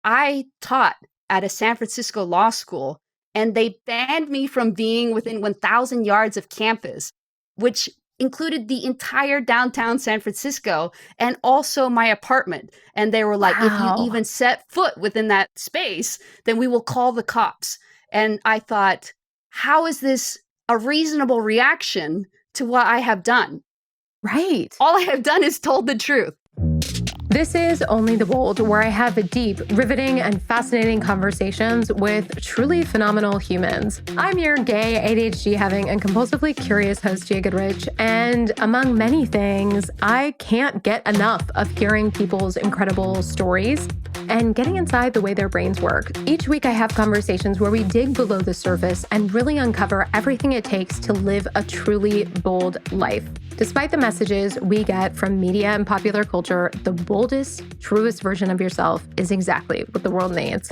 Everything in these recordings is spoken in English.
I taught at a San Francisco law school, and they banned me from being within 1,000 yards of campus, which included the entire downtown San Francisco and also my apartment. And they were like, if you Wow. even set foot within that space, then we will call the cops. And I thought, how is this a reasonable reaction to what I have done? Right. All I have done is told the truth. This is Only the Bold, where I have deep, riveting, and fascinating conversations with truly phenomenal humans. I'm your gay, ADHD-having, and compulsively curious host, Gia Goodrich, and among many things, I can't get enough of hearing people's incredible stories and getting inside the way their brains work. Each week, I have conversations where we dig below the surface and really uncover everything it takes to live a truly bold life. Despite the messages we get from media and popular culture, the boldest, truest version of yourself is exactly what the world needs.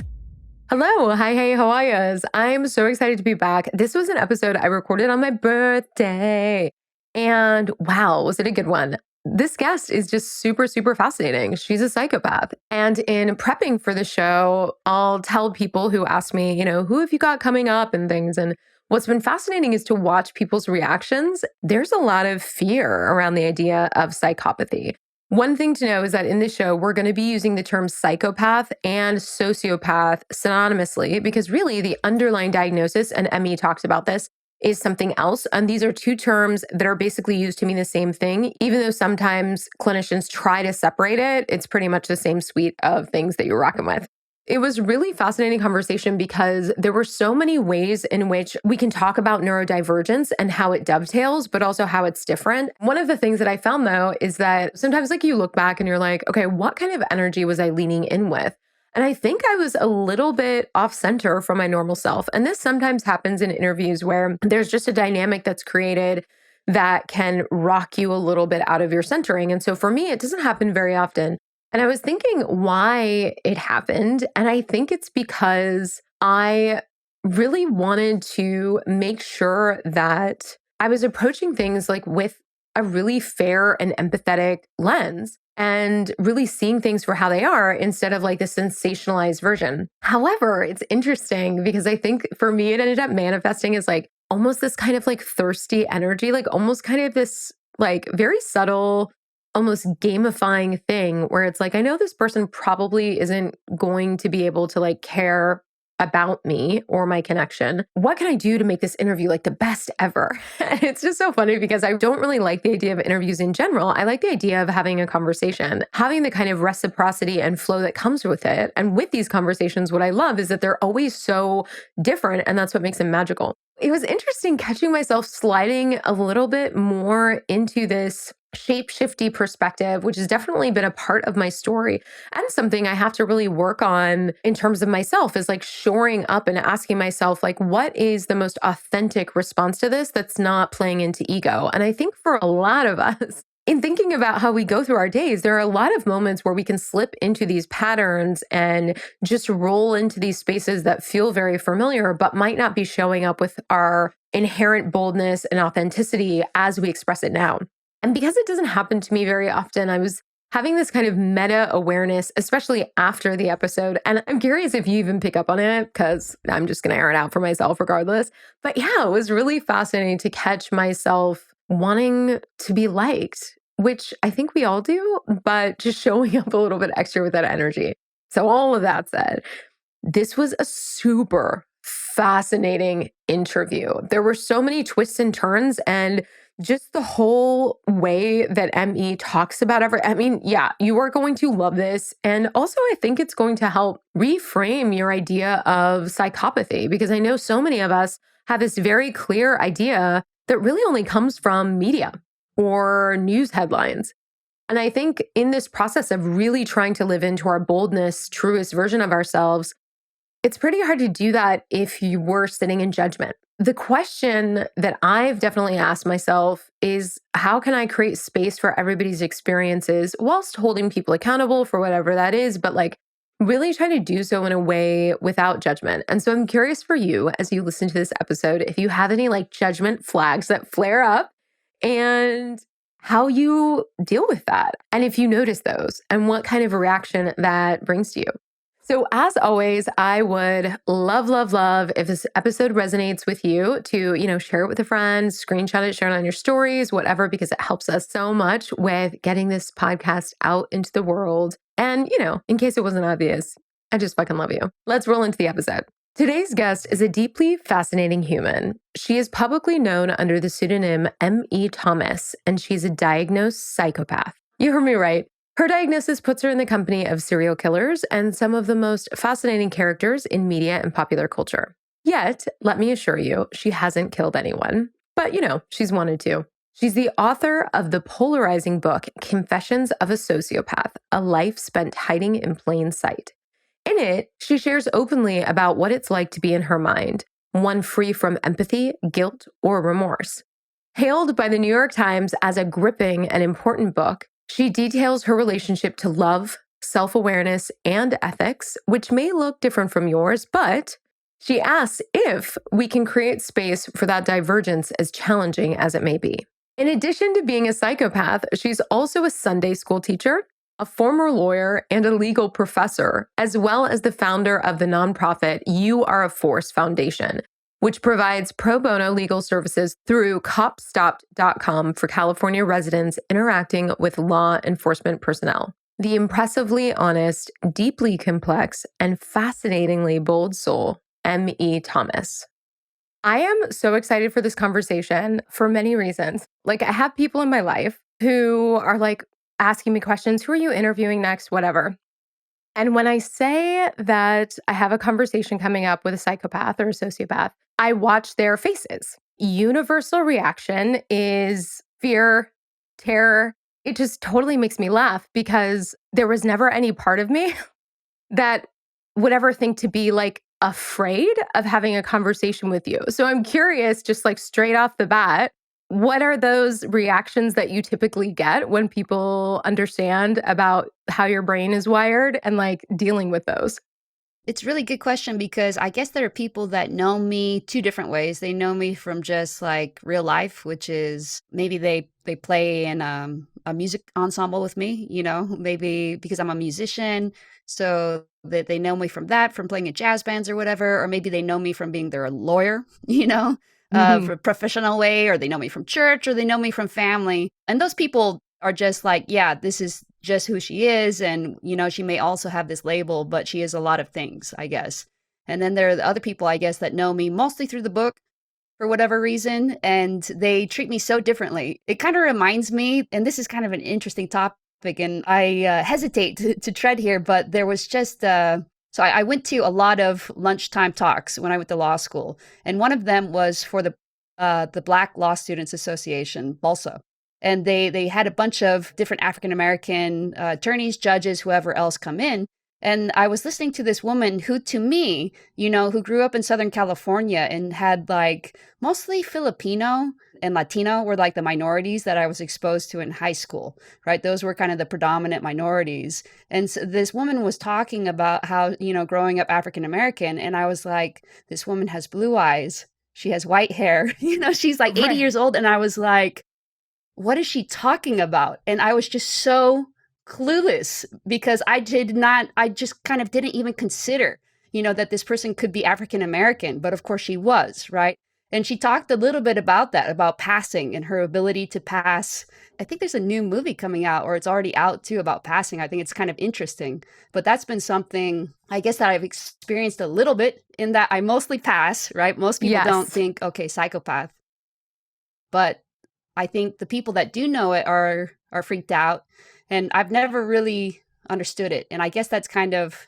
Hello, hi, hey, how are yous? I'm so excited to be back. This was an episode I recorded on my birthday. And wow, was it a good one? This guest is just super, super fascinating. She's a psychopath. And in prepping for the show, I'll tell people who ask me, who have you got coming up and things. And what's been fascinating is to watch people's reactions. There's a lot of fear around the idea of psychopathy. One thing to know is that in this show, we're going to be using the terms psychopath and sociopath synonymously because really the underlying diagnosis, and Emmy talked about this, is something else. And these are two terms that are basically used to mean the same thing. Even though sometimes clinicians try to separate it, it's pretty much the same suite of things that you're rocking with. It was really fascinating conversation because there were so many ways in which we can talk about neurodivergence and how it dovetails, but also how it's different. One of the things that I found though is that sometimes you look back and you're like, okay, what kind of energy was I leaning in with? And I think I was a little bit off center from my normal self. And this sometimes happens in interviews where there's just a dynamic that's created that can rock you a little bit out of your centering. And so for me, it doesn't happen very often. And I was thinking why it happened. And I think it's because I really wanted to make sure that I was approaching things with a really fair and empathetic lens and really seeing things for how they are instead of the sensationalized version. However, it's interesting because I think for me, it ended up manifesting as almost this kind of thirsty energy, almost kind of this very subtle, almost gamifying thing where it's I know this person probably isn't going to be able to care about me or my connection. What can I do to make this interview the best ever? And it's just so funny because I don't really like the idea of interviews in general. I like the idea of having a conversation, having the kind of reciprocity and flow that comes with it. And with these conversations, what I love is that they're always so different, and that's what makes them magical. It was interesting catching myself sliding a little bit more into this shape-shifty perspective, which has definitely been a part of my story and something I have to really work on in terms of myself is shoring up and asking myself, what is the most authentic response to this that's not playing into ego? And I think for a lot of us, in thinking about how we go through our days, there are a lot of moments where we can slip into these patterns and just roll into these spaces that feel very familiar, but might not be showing up with our inherent boldness and authenticity as we express it now. And because it doesn't happen to me very often, I was having this kind of meta awareness, especially after the episode. And I'm curious if you even pick up on it, because I'm just going to air it out for myself regardless. But yeah, it was really fascinating to catch myself wanting to be liked, which I think we all do, but just showing up a little bit extra with that energy. So all of that said, this was a super fascinating interview. There were so many twists and turns and just the whole way that ME talks about you are going to love this. And also, I think it's going to help reframe your idea of psychopathy, because I know so many of us have this very clear idea that really only comes from media or news headlines. And I think in this process of really trying to live into our boldness, truest version of ourselves, it's pretty hard to do that if you were sitting in judgment. The question that I've definitely asked myself is, how can I create space for everybody's experiences whilst holding people accountable for whatever that is, but really try to do so in a way without judgment. And so I'm curious for you as you listen to this episode, if you have any judgment flags that flare up and how you deal with that. And if you notice those and what kind of a reaction that brings to you. So as always, I would love, love, love if this episode resonates with you to, share it with a friend, screenshot it, share it on your stories, whatever, because it helps us so much with getting this podcast out into the world. And, in case it wasn't obvious, I just fucking love you. Let's roll into the episode. Today's guest is a deeply fascinating human. She is publicly known under the pseudonym M.E. Thomas, and she's a diagnosed psychopath. You heard me right. Her diagnosis puts her in the company of serial killers and some of the most fascinating characters in media and popular culture. Yet, let me assure you, she hasn't killed anyone. But, she's wanted to. She's the author of the polarizing book, Confessions of a Sociopath, A Life Spent Hiding in Plain Sight. In it, she shares openly about what it's like to be in her mind, one free from empathy, guilt, or remorse. Hailed by the New York Times as a gripping and important book, she details her relationship to love, self-awareness, and ethics, which may look different from yours, but she asks if we can create space for that divergence, as challenging as it may be. In addition to being a psychopath, she's also a Sunday school teacher, a former lawyer, and a legal professor, as well as the founder of the nonprofit You Are a Force Foundation, which provides pro bono legal services through copstopped.com for California residents interacting with law enforcement personnel. The impressively honest, deeply complex, and fascinatingly bold soul, M.E. Thomas. I am so excited for this conversation for many reasons. I have people in my life who are asking me questions. Who are you interviewing next? Whatever. And when I say that I have a conversation coming up with a psychopath or a sociopath, I watch their faces. Universal reaction is fear, terror. It just totally makes me laugh because there was never any part of me that would ever think to be afraid of having a conversation with you. So I'm curious, just straight off the bat, what are those reactions that you typically get when people understand about how your brain is wired and dealing with those? It's a really good question because I guess there are people that know me two different ways. They know me from just real life, which is maybe they play in a music ensemble with me, maybe because I'm a musician. So that they know me from that, from playing in jazz bands or whatever, or maybe they know me from being their lawyer, for a professional way, or they know me from church, or they know me from family. And those people are just yeah, this is just who she is. And, she may also have this label, but she is a lot of things, I guess. And then there are the other people, I guess, that know me mostly through the book for whatever reason, and they treat me so differently. It kind of reminds me, and this is kind of an interesting topic, and I hesitate to tread here, but there was just so I went to a lot of lunchtime talks when I went to law school, and one of them was for the Black Law Students Association, BALSA. And they had a bunch of different African-American attorneys, judges, whoever else come in. And I was listening to this woman who, to me, who grew up in Southern California and had mostly Filipino and Latino were the minorities that I was exposed to in high school, right? Those were kind of the predominant minorities. And so this woman was talking about how, growing up African-American. And I was like, this woman has blue eyes. She has white hair. She's 80 years old. And I was like, what is she talking about? And I was just so clueless because I just kind of didn't even consider, that this person could be African American, but of course she was, right? And she talked a little bit about that, about passing and her ability to pass. I think there's a new movie coming out, or it's already out too, about passing. I think it's kind of interesting, but that's been something, I guess, that I've experienced a little bit in that I mostly pass, right? Most people don't think, okay, psychopath, but I think the people that do know it are freaked out, and I've never really understood it. And I guess that's kind of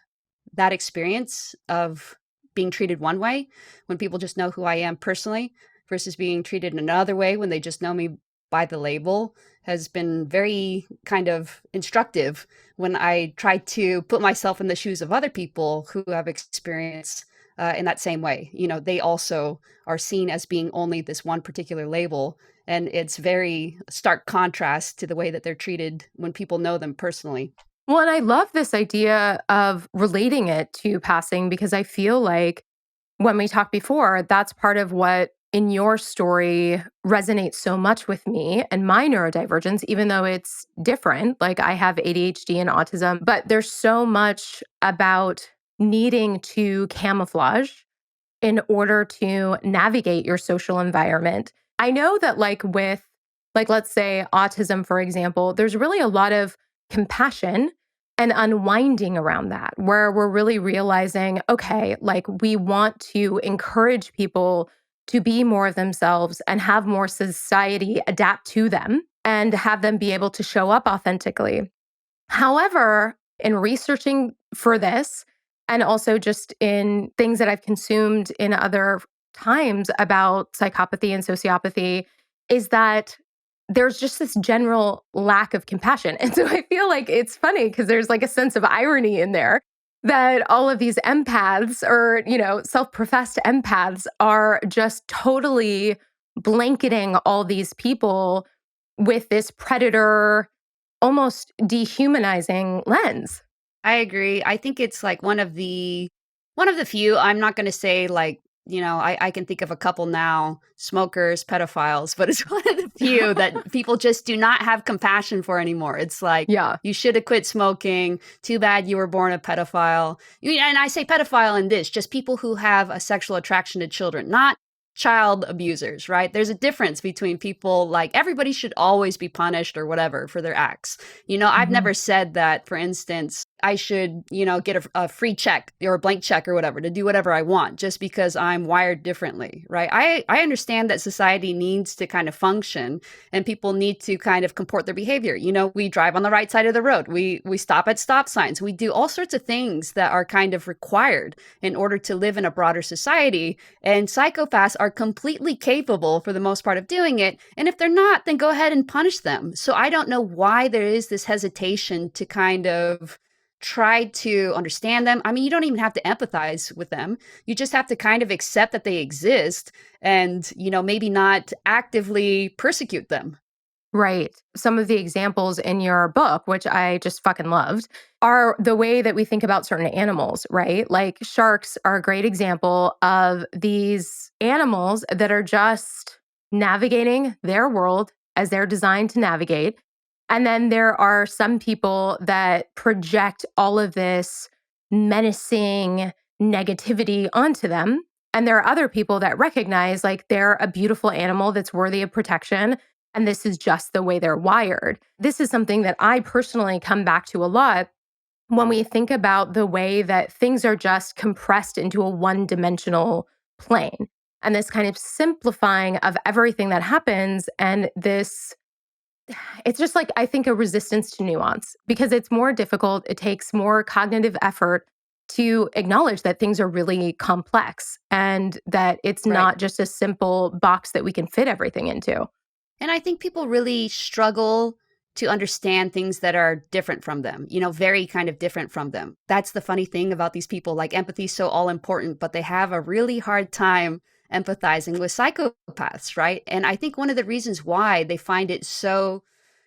that experience of being treated one way when people just know who I am personally versus being treated another way when they just know me by the label has been very kind of instructive when I try to put myself in the shoes of other people who have experience in that same way. They also are seen as being only this one particular label. And it's very stark contrast to the way that they're treated when people know them personally. Well, and I love this idea of relating it to passing because I feel like when we talked before, that's part of what in your story resonates so much with me and my neurodivergence, even though it's different. I have ADHD and autism, but there's so much about needing to camouflage in order to navigate your social environment. I know that let's say autism, for example, there's really a lot of compassion and unwinding around that, where we're really realizing, okay, like we want to encourage people to be more of themselves and have more society adapt to them and have them be able to show up authentically. However, in researching for this, and also just in things that I've consumed in other times about psychopathy and sociopathy, is that there's just this general lack of compassion. And so I feel like it's funny because there's like a sense of irony in there that all of these empaths or, self-professed empaths are just totally blanketing all these people with this predator, almost dehumanizing lens. I agree. I think it's like one of the few. I'm not going to say like, I can think of a couple now, smokers, pedophiles, but it's one of the few that people just do not have compassion for anymore. It's like, Yeah. you should have quit smoking. Too bad you were born a pedophile. And I say pedophile in this, just people who have a sexual attraction to children, not child abusers, right? There's a difference between people, like everybody should always be punished or whatever for their acts. I've never said that, for instance, I should, get a free check or a blank check or whatever to do whatever I want just because I'm wired differently, right? I understand that society needs to kind of function and people need to kind of comport their behavior. We drive on the right side of the road. We stop at stop signs. We do all sorts of things that are kind of required in order to live in a broader society. And psychopaths are completely capable for the most part of doing it. And if they're not, then go ahead and punish them. So I don't know why there is this hesitation to kind of try to understand them. I mean, you don't even have to empathize with them. You just have to kind of accept that they exist and, maybe not actively persecute them. Right. Some of the examples in your book, which I just fucking loved, are the way that we think about certain animals, right? Like sharks are a great example of these animals that are just navigating their world as they're designed to navigate. And then there are some people that project all of this menacing negativity onto them. And there are other people that recognize like they're a beautiful animal that's worthy of protection. And this is just the way they're wired. This is something that I personally come back to a lot when we think about the way that things are just compressed into a one-dimensional plane. And this kind of simplifying of everything that happens. And it's just like, I think, a resistance to nuance because it's more difficult. It takes more cognitive effort to acknowledge that things are really complex and that it's not just a simple box that we can fit everything into. And I think people really struggle to understand things that are different from them, very kind of different from them. That's the funny thing about these people. Like empathy is so all important, but they have a really hard time empathizing with psychopaths, right? And I think one of the reasons why they find it so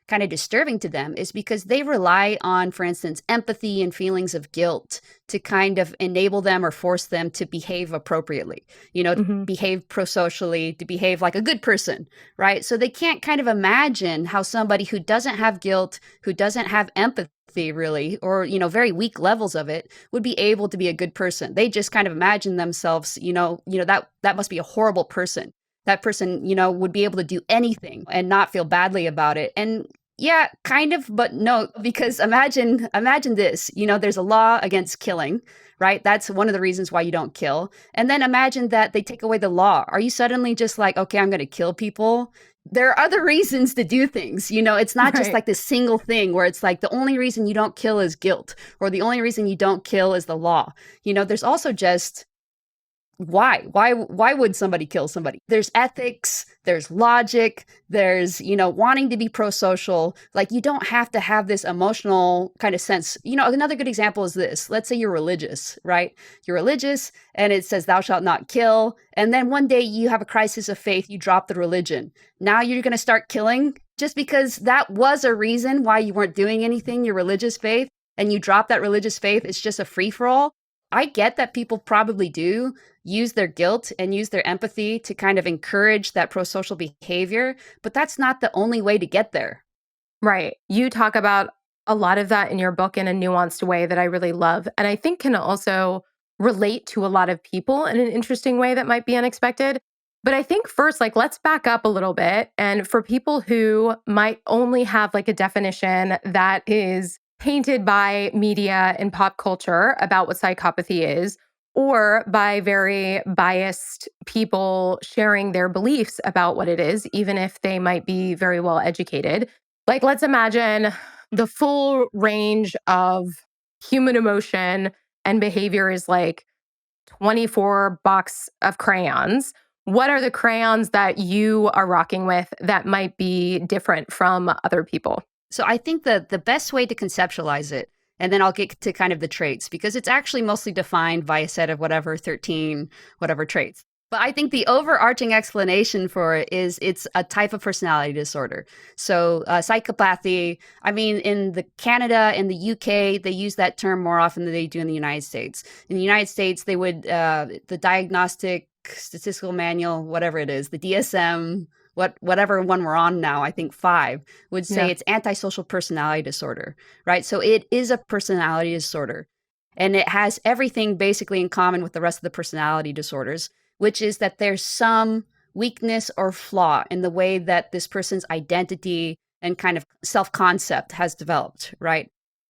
kind of disturbing to them is because they rely on, for instance, empathy and feelings of guilt to kind of enable them or force them to behave appropriately, to behave pro-socially, to behave like a good person, right? So they can't kind of imagine how somebody who doesn't have guilt, who doesn't have empathy really, or, very weak levels of it would be able to be a good person. They just kind of imagine themselves, that must be a horrible person. That person, would be able to do anything and not feel badly about it. And yeah, kind of, but no, because imagine this, there's a law against killing, right? That's one of the reasons why you don't kill. And then imagine that they take away the law. Are you suddenly just like, okay, I'm going to kill people? There are other reasons to do things. It's not just like this single thing where it's like the only reason you don't kill is guilt, or the only reason you don't kill is the law. There's also just why would somebody kill somebody? There's ethics, there's logic, there's wanting to be pro-social. Like you don't have to have this emotional kind of sense. Another good example is this. Let's say you're religious, right? You're religious and it says thou shalt not kill, and then one day you have a crisis of faith, you drop the religion. Now you're going to start killing just because that was a reason why you weren't doing anything, your religious faith, and you drop that religious faith. It's just a free-for-all. I get that people probably do use their guilt and use their empathy to kind of encourage that pro-social behavior, but that's not the only way to get there. Right. You talk about a lot of that in your book in a nuanced way that I really love. And I think can also relate to a lot of people in an interesting way that might be unexpected. But I think first, like, let's back up a little bit. And for people who might only have like a definition that is painted by media and pop culture about what psychopathy is, or by very biased people sharing their beliefs about what it is, even if they might be very well educated. Like, let's imagine the full range of human emotion and behavior is like 24 box of crayons. What are the crayons that you are rocking with that might be different from other people? So I think that the best way to conceptualize it, and then I'll get to kind of the traits, because it's actually mostly defined by a set of whatever 13, whatever traits. But I think the overarching explanation for it is it's a type of personality disorder. So psychopathy, I mean, in the Canada and the UK, they use that term more often than they do in the United States. In the United States, they would, the Diagnostic Statistical Manual, whatever it is, the DSM, whatever one we're on now, I think 5, would say it's antisocial personality disorder, right? So it is a personality disorder. And it has everything basically in common with the rest of the personality disorders, which is that there's some weakness or flaw in the way that this person's identity and kind of self-concept has developed, right?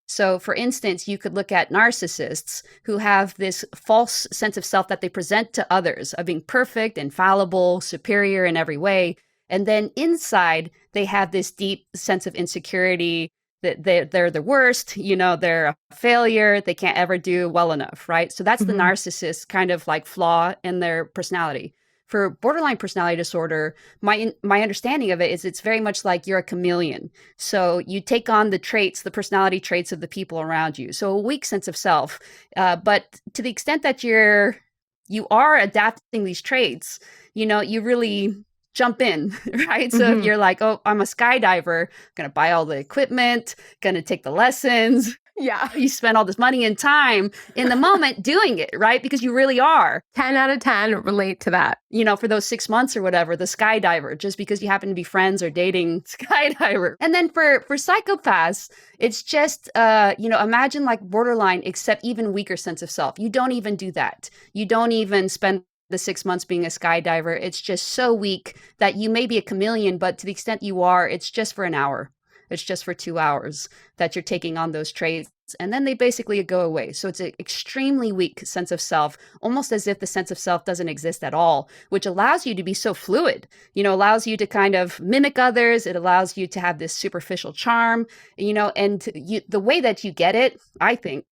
So for instance, you could look at narcissists who have this false sense of self that they present to others of being perfect, infallible, superior in every way. And then inside, they have this deep sense of insecurity, that they're the worst, they're a failure, they can't ever do well enough, right? So that's the narcissist kind of like flaw in their personality. For borderline personality disorder, my understanding of it is it's very much like you're a chameleon. So you take on the traits, the personality traits of the people around you. So a weak sense of self, but to the extent that you are adapting these traits, you really jump in, right? So if you're like, oh, I'm a skydiver, gonna buy all the equipment, gonna take the lessons. Yeah. You spend all this money and time in the moment doing it, right? Because you really are. 10 out of 10 relate to that. For those 6 months or whatever, the skydiver, just because you happen to be friends or dating skydiver. And then for psychopaths, it's just, imagine like borderline, except even weaker sense of self. You don't even do that. You don't even spend the 6 months being a skydiver. It's just so weak that you may be a chameleon, but to the extent you are, it's just for an hour. It's just for 2 hours that you're taking on those traits. And then they basically go away. So it's an extremely weak sense of self, almost as if the sense of self doesn't exist at all, which allows you to be so fluid, allows you to kind of mimic others. It allows you to have this superficial charm, and the way that you get it, I think,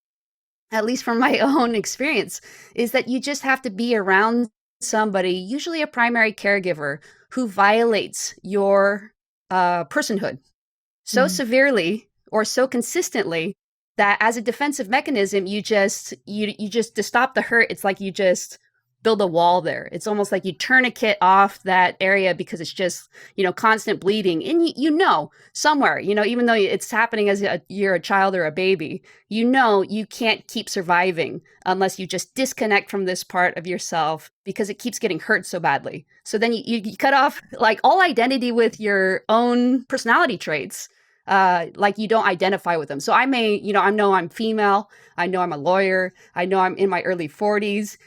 at least from my own experience, is that you just have to be around somebody, usually a primary caregiver, who violates your personhood so severely or so consistently that as a defensive mechanism, you just to stop the hurt, it's like you just build a wall there. It's almost like you tourniquet off that area because it's just, constant bleeding. And somewhere, even though it's happening as you're a child or a baby, you can't keep surviving unless you just disconnect from this part of yourself because it keeps getting hurt so badly. So then you cut off like all identity with your own personality traits. Like you don't identify with them. So I may, I know I'm female. I know I'm a lawyer. I know I'm in my early 40s.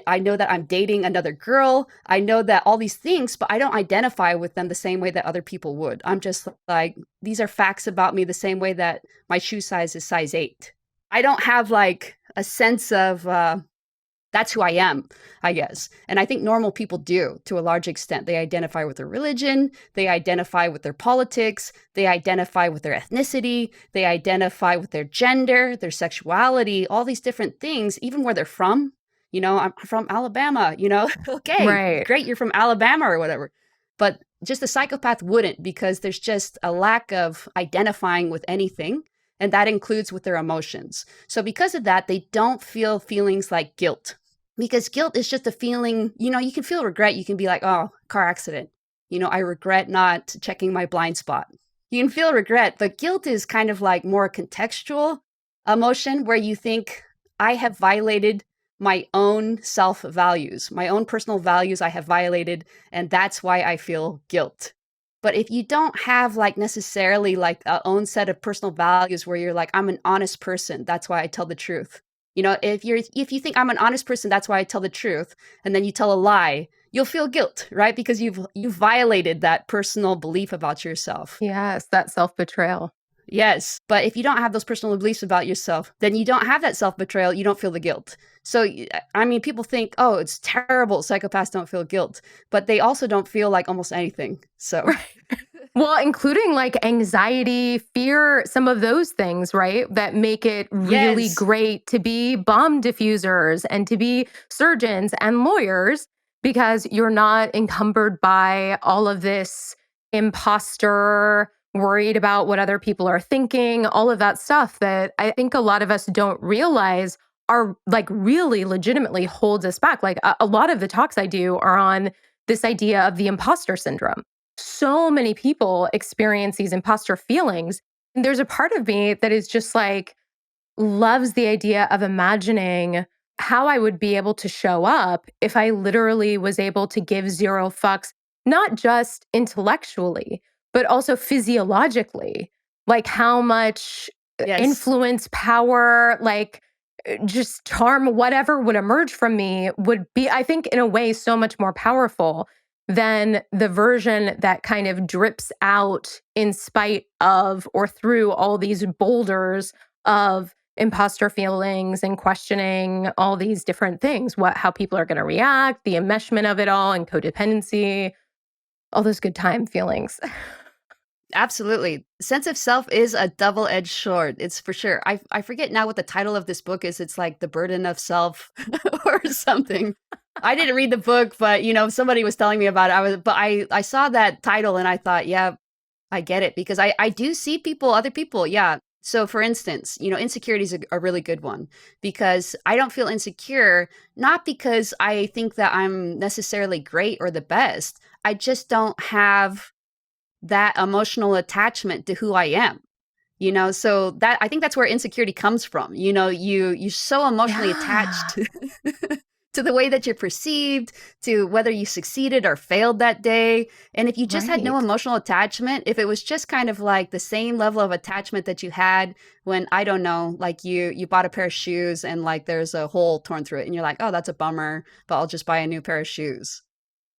I know that I'm dating another girl. I know that all these things, but I don't identify with them the same way that other people would. I'm just like, these are facts about me the same way that my shoe size is size 8. I don't have like a sense of, that's who I am, I guess. And I think normal people do to a large extent. They identify with their religion. They identify with their politics. They identify with their ethnicity. They identify with their gender, their sexuality, all these different things, even where they're from. I'm from Alabama, okay, Right. Great, you're from Alabama or whatever. But just a psychopath wouldn't, because there's just a lack of identifying with anything. And that includes with their emotions. So because of that, they don't feel feelings like guilt. Because guilt is just a feeling, you can feel regret. You can be like, oh, car accident. I regret not checking my blind spot. You can feel regret, but guilt is kind of like more contextual emotion where you think, I have violated my own self-values, my own personal values I have violated, and that's why I feel guilt. But if you don't have like necessarily like a own set of personal values where you're like, I'm an honest person, that's why I tell the truth. If you think I'm an honest person, that's why I tell the truth, and then you tell a lie, you'll feel guilt, right? Because you've violated that personal belief about yourself. Yes, that self-betrayal. Yes, but if you don't have those personal beliefs about yourself, then you don't have that self-betrayal, you don't feel the guilt. So, I mean, people think, oh, it's terrible, psychopaths don't feel guilt, but they also don't feel like almost anything. So, Well, including like anxiety, fear, some of those things, right? That make it really yes, great to be bomb diffusers and to be surgeons and lawyers because you're not encumbered by all of this imposter, worried about what other people are thinking, all of that stuff that I think a lot of us don't realize are like really legitimately holds us back. Like a lot of the talks I do are on this idea of the imposter syndrome. So many people experience these imposter feelings. And there's a part of me that is just like, loves the idea of imagining how I would be able to show up if I literally was able to give zero fucks, not just intellectually, but also physiologically. Like how much yes. influence, power, like just charm, whatever would emerge from me would be, I think, in a way, so much more powerful than the version that kind of drips out in spite of or through all these boulders of imposter feelings and questioning all these different things, how people are going to react, the enmeshment of it all and codependency, all those good time feelings. Absolutely. Sense of self is a double-edged sword. It's for sure. I forget now what the title of this book is. It's like The Burden of Self or something. I didn't read the book, but somebody was telling me about it. I saw that title and I thought, yeah, I get it because I do see other people. Yeah. So for instance, insecurity is a really good one because I don't feel insecure, not because I think that I'm necessarily great or the best. I just don't have that emotional attachment to who I am. So that I think that's where insecurity comes from. You're so emotionally attached Yeah, to the way that you're perceived, to whether you succeeded or failed that day. And if you just had no right. emotional attachment, if it was just kind of like the same level of attachment that you had when, I don't know, like you bought a pair of shoes and like there's a hole torn through it and you're like, oh, that's a bummer, but I'll just buy a new pair of shoes.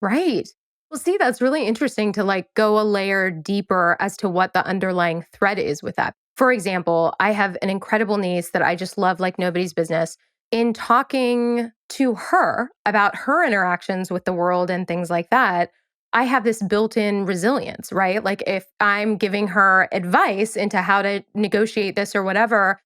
Right. Well, see, that's really interesting to like go a layer deeper as to what the underlying thread is with that. For example, I have an incredible niece that I just love like nobody's business. In talking to her about her interactions with the world and things like that, I have this built in resilience, right? Like if I'm giving her advice into how to negotiate this or whatever,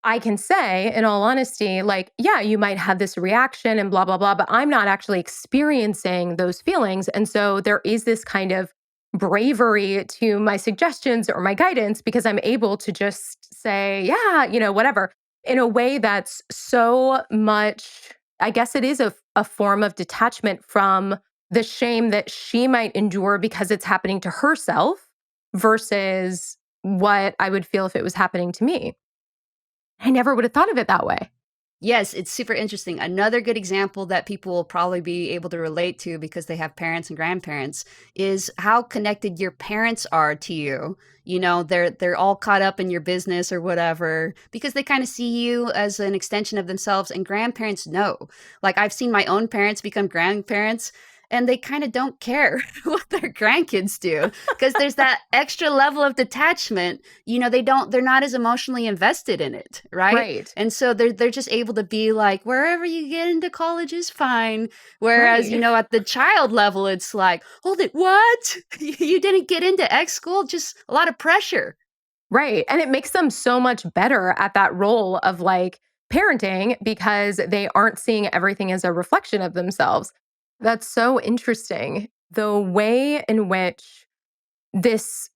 I can say, in all honesty, like, yeah, you might have this reaction and blah, blah, blah, but I'm not actually experiencing those feelings. And so there is this kind of bravery to my suggestions or my guidance because I'm able to just say, yeah, whatever, in a way that's so much, I guess it is a form of detachment from the shame that she might endure because it's happening to herself versus what I would feel if it was happening to me. I never would have thought of it that way. Yes, it's super interesting. Another good example that people will probably be able to relate to because they have parents and grandparents is how connected your parents are to you. They're all caught up in your business or whatever because they kind of see you as an extension of themselves, and grandparents know. Like I've seen my own parents become grandparents and they kind of don't care what their grandkids do because there's that extra level of detachment. They're not as emotionally invested in it, right? Right. And so they're just able to be like, wherever you get into college is fine. Whereas, Right. at the child level, it's like, hold it, what? You didn't get into X school? Just a lot of pressure. Right. And it makes them so much better at that role of like parenting because they aren't seeing everything as a reflection of themselves. That's so interesting. The way in which this,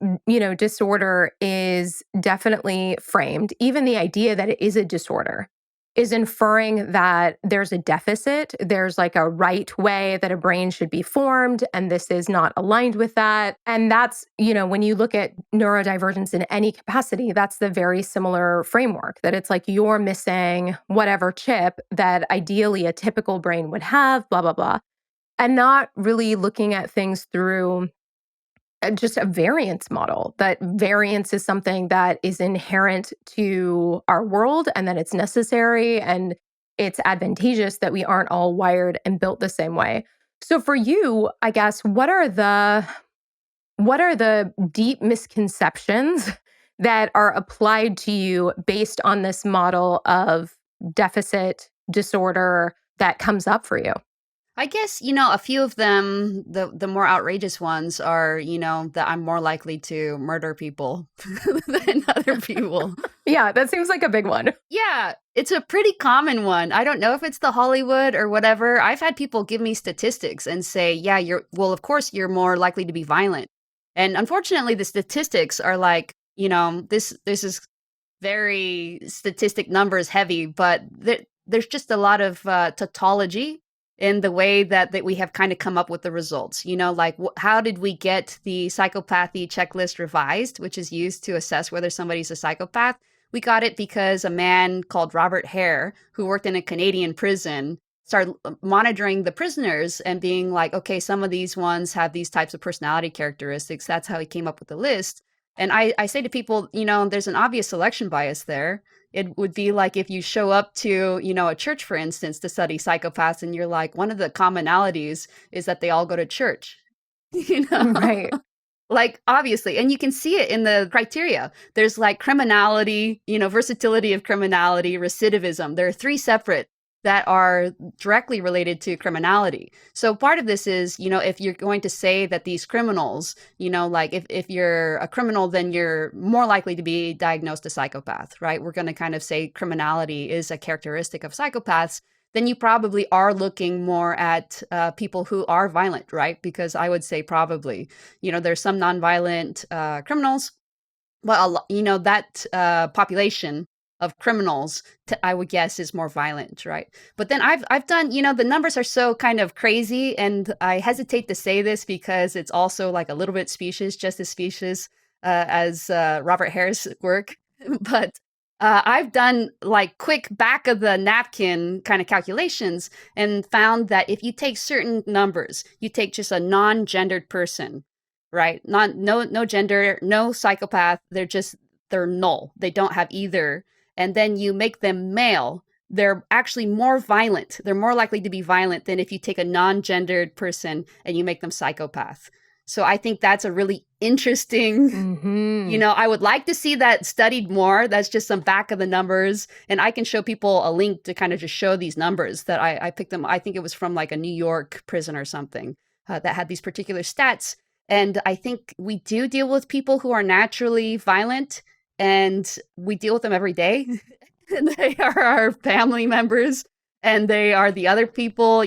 disorder is definitely framed, even the idea that it is a disorder is inferring that there's a deficit. There's like a right way that a brain should be formed, and this is not aligned with that. And that's, when you look at neurodivergence in any capacity, that's the very similar framework that it's like you're missing whatever chip that ideally a typical brain would have, blah, blah, blah. And not really looking at things through just a variance model, that variance is something that is inherent to our world and that it's necessary and it's advantageous that we aren't all wired and built the same way. So for you, I guess, what are the deep misconceptions that are applied to you based on this model of deficit disorder that comes up for you? I guess, a few of them, the more outrageous ones are, that I'm more likely to murder people than other people. Yeah, that seems like a big one. Yeah, it's a pretty common one. I don't know if it's the Hollywood or whatever. I've had people give me statistics and say, yeah, of course you're more likely to be violent. And unfortunately, the statistics are like, this is very statistic numbers heavy, but there's just a lot of tautology in the way that we have kind of come up with the results. Like how did we get the psychopathy checklist revised, which is used to assess whether somebody's a psychopath? We got it because a man called Robert Hare, who worked in a Canadian prison, started monitoring the prisoners and being like, okay, some of these ones have these types of personality characteristics. That's how he came up with the list. And I say to people, there's an obvious selection bias there. It would be like if you show up to, a church, for instance, to study psychopaths, and you're like, one of the commonalities is that they all go to church, Right. Like, obviously, and you can see it in the criteria. There's like criminality, versatility of criminality, recidivism. There are three separate that are directly related to criminality. So part of this is, if you're going to say that these criminals, like if you're a criminal, then you're more likely to be diagnosed a psychopath, right? We're going to kind of say criminality is a characteristic of psychopaths. Then you probably are looking more at people who are violent, right? Because I would say probably, there's some nonviolent criminals, but that population of criminals, I would guess, is more violent, right? But then I've done, the numbers are so kind of crazy, and I hesitate to say this because it's also like a little bit specious, just as specious as Robert Hare's work. But I've done like quick back of the napkin kind of calculations and found that if you take certain numbers, you take just a non-gendered person, right? No gender, no psychopath. They're null. They don't have either. And then you make them male, they're actually more violent. They're more likely to be violent than if you take a non-gendered person and you make them psychopath. So I think that's a really interesting, I would like to see that studied more. That's just some back of the numbers. And I can show people a link to kind of just show these numbers that I picked them. I think it was from like a New York prison or something that had these particular stats. And I think we do deal with people who are naturally violent, and we deal with them every day. And they are our family members, and they are the other people,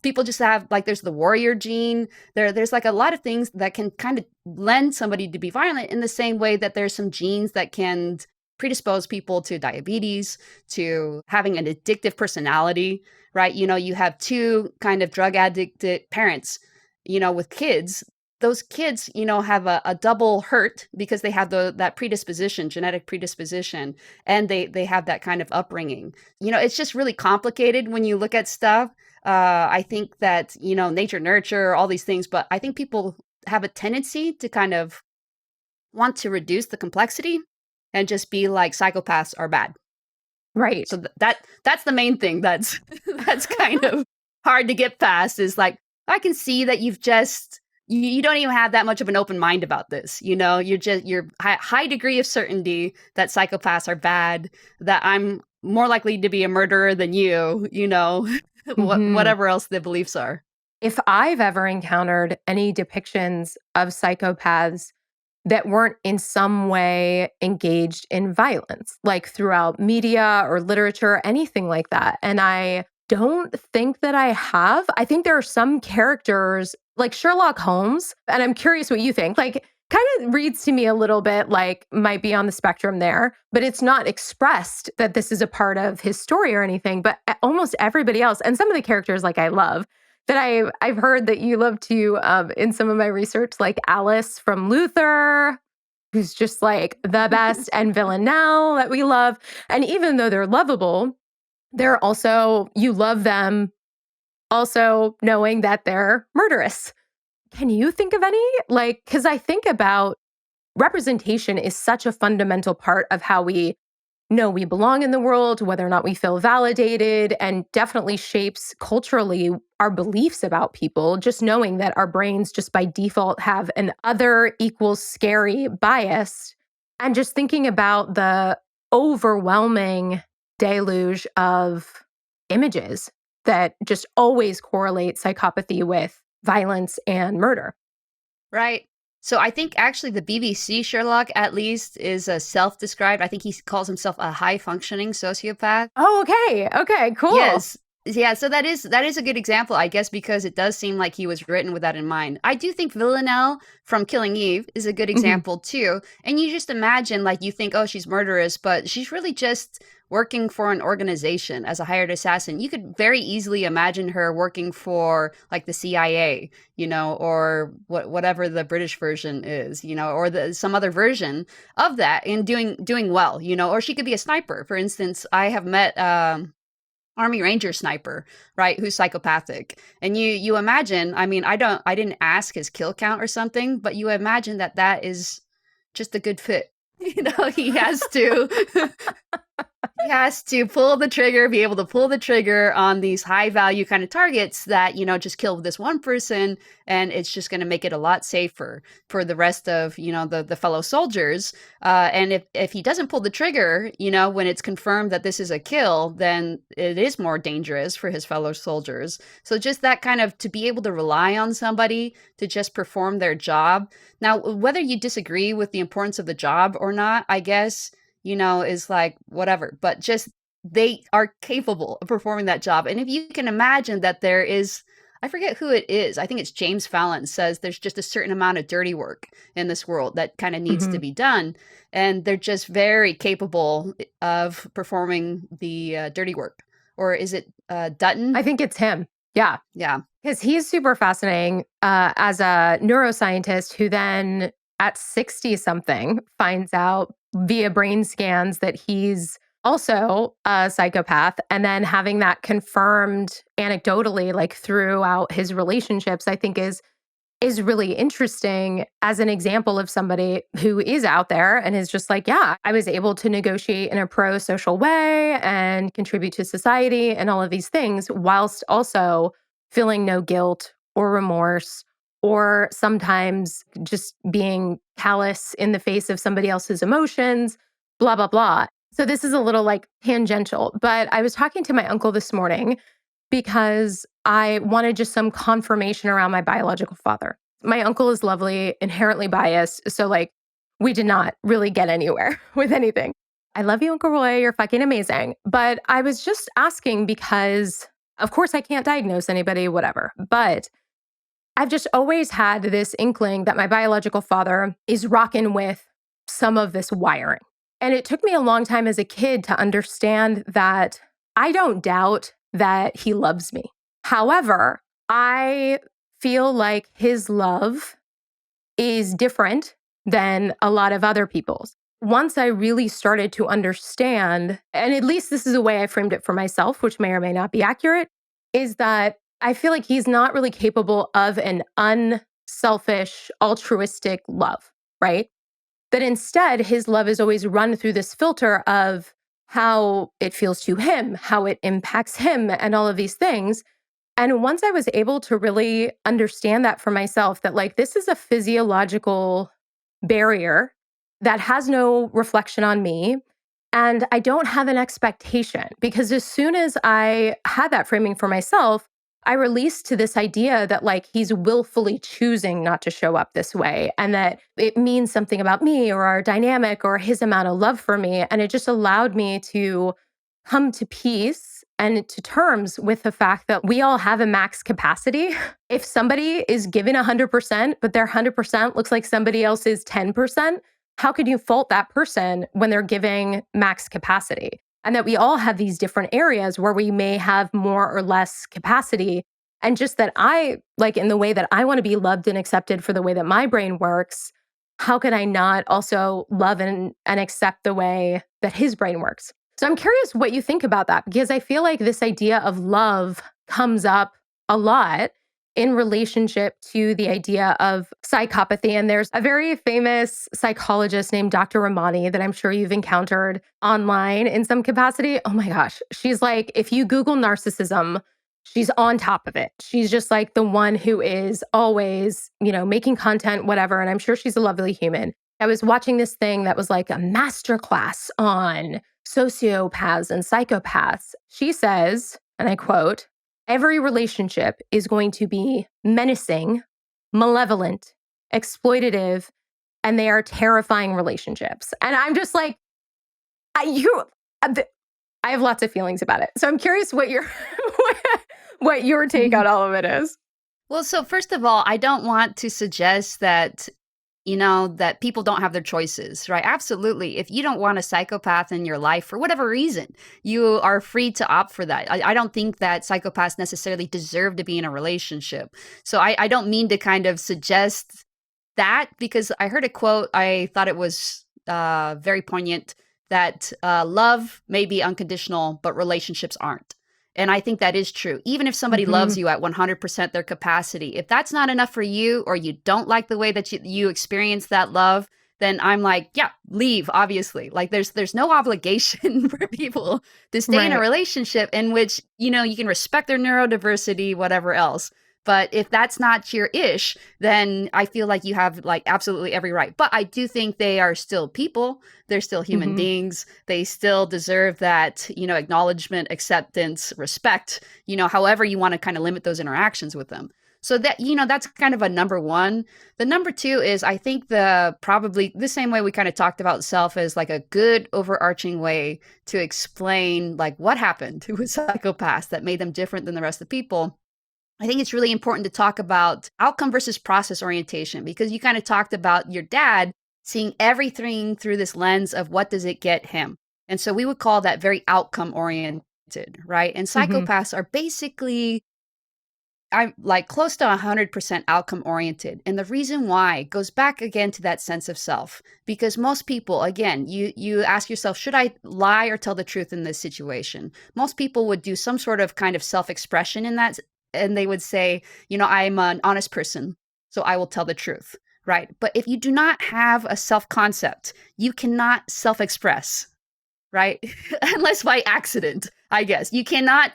people just have like, there's the warrior gene. There's like a lot of things that can kind of lend somebody to be violent, in the same way that there's some genes that can predispose people to diabetes, to having an addictive personality, right? You have two kind of drug addicted parents, with kids. Those kids, have a double hurt because they have that predisposition, genetic predisposition, and they have that kind of upbringing. It's just really complicated when you look at stuff. I think that, nature, nurture, all these things, but I think people have a tendency to kind of want to reduce the complexity and just be like, psychopaths are bad. Right. So that's the main thing that's kind of hard to get past, is like, I can see that you don't even have that much of an open mind about this. You're high degree of certainty that psychopaths are bad, that I'm more likely to be a murderer than you, whatever else the beliefs are. If I've ever encountered any depictions of psychopaths that weren't in some way engaged in violence, like throughout media or literature, anything like that, and I don't think that I have. I think there are some characters like Sherlock Holmes, and I'm curious what you think. Like, kind of reads to me a little bit like might be on the spectrum there, but it's not expressed that this is a part of his story or anything. But almost everybody else, and some of the characters like I love, that I've heard that you love to in some of my research, like Alice from Luther, who's just like the best, and Villanelle that we love. And even though they're lovable, they're also, you love them also knowing that they're murderous. Can you think of any? Like, because I think about representation is such a fundamental part of how we know we belong in the world, whether or not we feel validated, and definitely shapes culturally our beliefs about people. Just knowing that our brains just by default have an other equals scary bias. And just thinking about the overwhelming deluge of images that just always correlate psychopathy with violence and murder. Right. So I think actually the BBC Sherlock, at least, is a self-described. I think he calls himself a high-functioning sociopath. Oh, okay. Okay, cool. Yes. Yeah, so that is a good example, I guess, because it does seem like he was written with that in mind. I do think Villanelle from Killing Eve is a good example too. And you just imagine, like, you think, oh, she's murderous, but she's really just working for an organization as a hired assassin. You could very easily imagine her working for like the CIA, or whatever the British version is, or some other version of that, and doing well, or she could be a sniper. For instance, I have met Army Ranger sniper, right, who's psychopathic. And you imagine, I mean, I didn't ask his kill count or something, but you imagine that is just a good fit. He has to he has to pull the trigger, be able to pull the trigger on these high value kind of targets that, just kill this one person, and it's just going to make it a lot safer for the rest of, the fellow soldiers. And if he doesn't pull the trigger, when it's confirmed that this is a kill, then it is more dangerous for his fellow soldiers. So just that kind of, to be able to rely on somebody to just perform their job. Now, whether you disagree with the importance of the job or not, I guess, is like whatever, but just they are capable of performing that job. And if you can imagine that there is, I forget who it is, I think it's James Fallon, says there's just a certain amount of dirty work in this world that kind of needs to be done. And they're just very capable of performing the dirty work. Or is it Dutton? I think it's him. Yeah. Yeah. Because he's super fascinating as a neuroscientist who then at 60 something finds out via brain scans that he's also a psychopath, and then having that confirmed anecdotally, like throughout his relationships, I think is really interesting as an example of somebody who is out there and is just like, yeah, I was able to negotiate in a pro-social way and contribute to society and all of these things, whilst also feeling no guilt or remorse, or sometimes just being callous in the face of somebody else's emotions, blah, blah, blah. So this is a little like tangential, but I was talking to my uncle this morning because I wanted just some confirmation around my biological father. My uncle is lovely, inherently biased. So like we did not really get anywhere with anything. I love you, Uncle Roy. You're fucking amazing. But I was just asking because, of course, I can't diagnose anybody, whatever. But I've just always had this inkling that my biological father is rocking with some of this wiring. And it took me a long time as a kid to understand that I don't doubt that he loves me. However, I feel like his love is different than a lot of other people's. Once I really started to understand, and at least this is the way I framed it for myself, which may or may not be accurate, is that I feel like he's not really capable of an unselfish, altruistic love, right? That instead, his love is always run through this filter of how it feels to him, how it impacts him, and all of these things. And once I was able to really understand that for myself, that like this is a physiological barrier that has no reflection on me. And I don't have an expectation, because as soon as I had that framing for myself, I released to this idea that like he's willfully choosing not to show up this way, and that it means something about me or our dynamic or his amount of love for me. And it just allowed me to come to peace and to terms with the fact that we all have a max capacity. If somebody is given 100%, but their 100% looks like somebody else's 10%, how could you fault that person when they're giving max capacity? And that we all have these different areas where we may have more or less capacity. And just that I, like in the way that I want to be loved and accepted for the way that my brain works, how could I not also love and accept the way that his brain works? So I'm curious what you think about that, because I feel like this idea of love comes up a lot in relationship to the idea of psychopathy. And there's a very famous psychologist named Dr. Ramani that I'm sure you've encountered online in some capacity. Oh my gosh. She's like, if you Google narcissism, she's on top of it. She's just like the one who is always, making content, whatever. And I'm sure she's a lovely human. I was watching this thing that was like a masterclass on sociopaths and psychopaths. She says, and I quote, every relationship is going to be menacing, malevolent, exploitative, and they are terrifying relationships. And I'm just like, I have lots of feelings about it. So I'm curious what your what your take on all of it is. Well, so first of all, I don't want to suggest that that people don't have their choices, right? Absolutely. If you don't want a psychopath in your life for whatever reason, you are free to opt for that. I don't think that psychopaths necessarily deserve to be in a relationship. So I don't mean to kind of suggest that, because I heard a quote, I thought it was very poignant, that love may be unconditional, but relationships aren't. And I think that is true. Even if somebody loves you at 100% their capacity, if that's not enough for you, or you don't like the way that you experience that love, then I'm like, yeah, leave, obviously. Like there's no obligation for people to stay in a relationship in which, you can respect their neurodiversity, whatever else. But if that's not your ish, then I feel like you have like absolutely every right. But I do think they are still people. They're still human beings. They still deserve that, acknowledgement, acceptance, respect, however you want to kind of limit those interactions with them. So that, that's kind of a number one. The number two is, I think probably the same way we kind of talked about self as like a good overarching way to explain like what happened with psychopaths that made them different than the rest of the people. I think it's really important to talk about outcome versus process orientation, because you kind of talked about your dad seeing everything through this lens of what does it get him. And so we would call that very outcome oriented, right? And psychopaths are basically, I'm like close to 100% outcome oriented. And the reason why goes back again to that sense of self, because most people, again, you ask yourself, should I lie or tell the truth in this situation? Most people would do some sort of kind of self-expression in that. And they would say, I'm an honest person, so I will tell the truth, right? But if you do not have a self-concept, you cannot self-express, right? Unless by accident, I guess. You cannot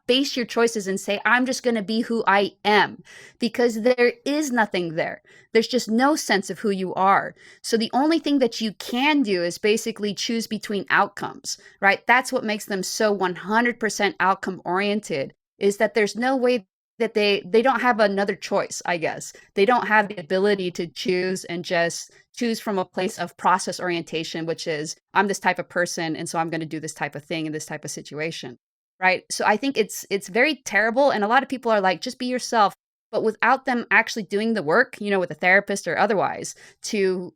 base your choices and say, I'm just going to be who I am, because there is nothing there. There's just no sense of who you are. So the only thing that you can do is basically choose between outcomes, right? That's what makes them so 100% outcome oriented, is that there's no way that they don't have another choice, I guess. They don't have the ability to choose and just choose from a place of process orientation, which is, I'm this type of person, and so I'm going to do this type of thing in this type of situation, right? So I think it's very terrible, and a lot of people are like, just be yourself, but without them actually doing the work, with a therapist or otherwise, to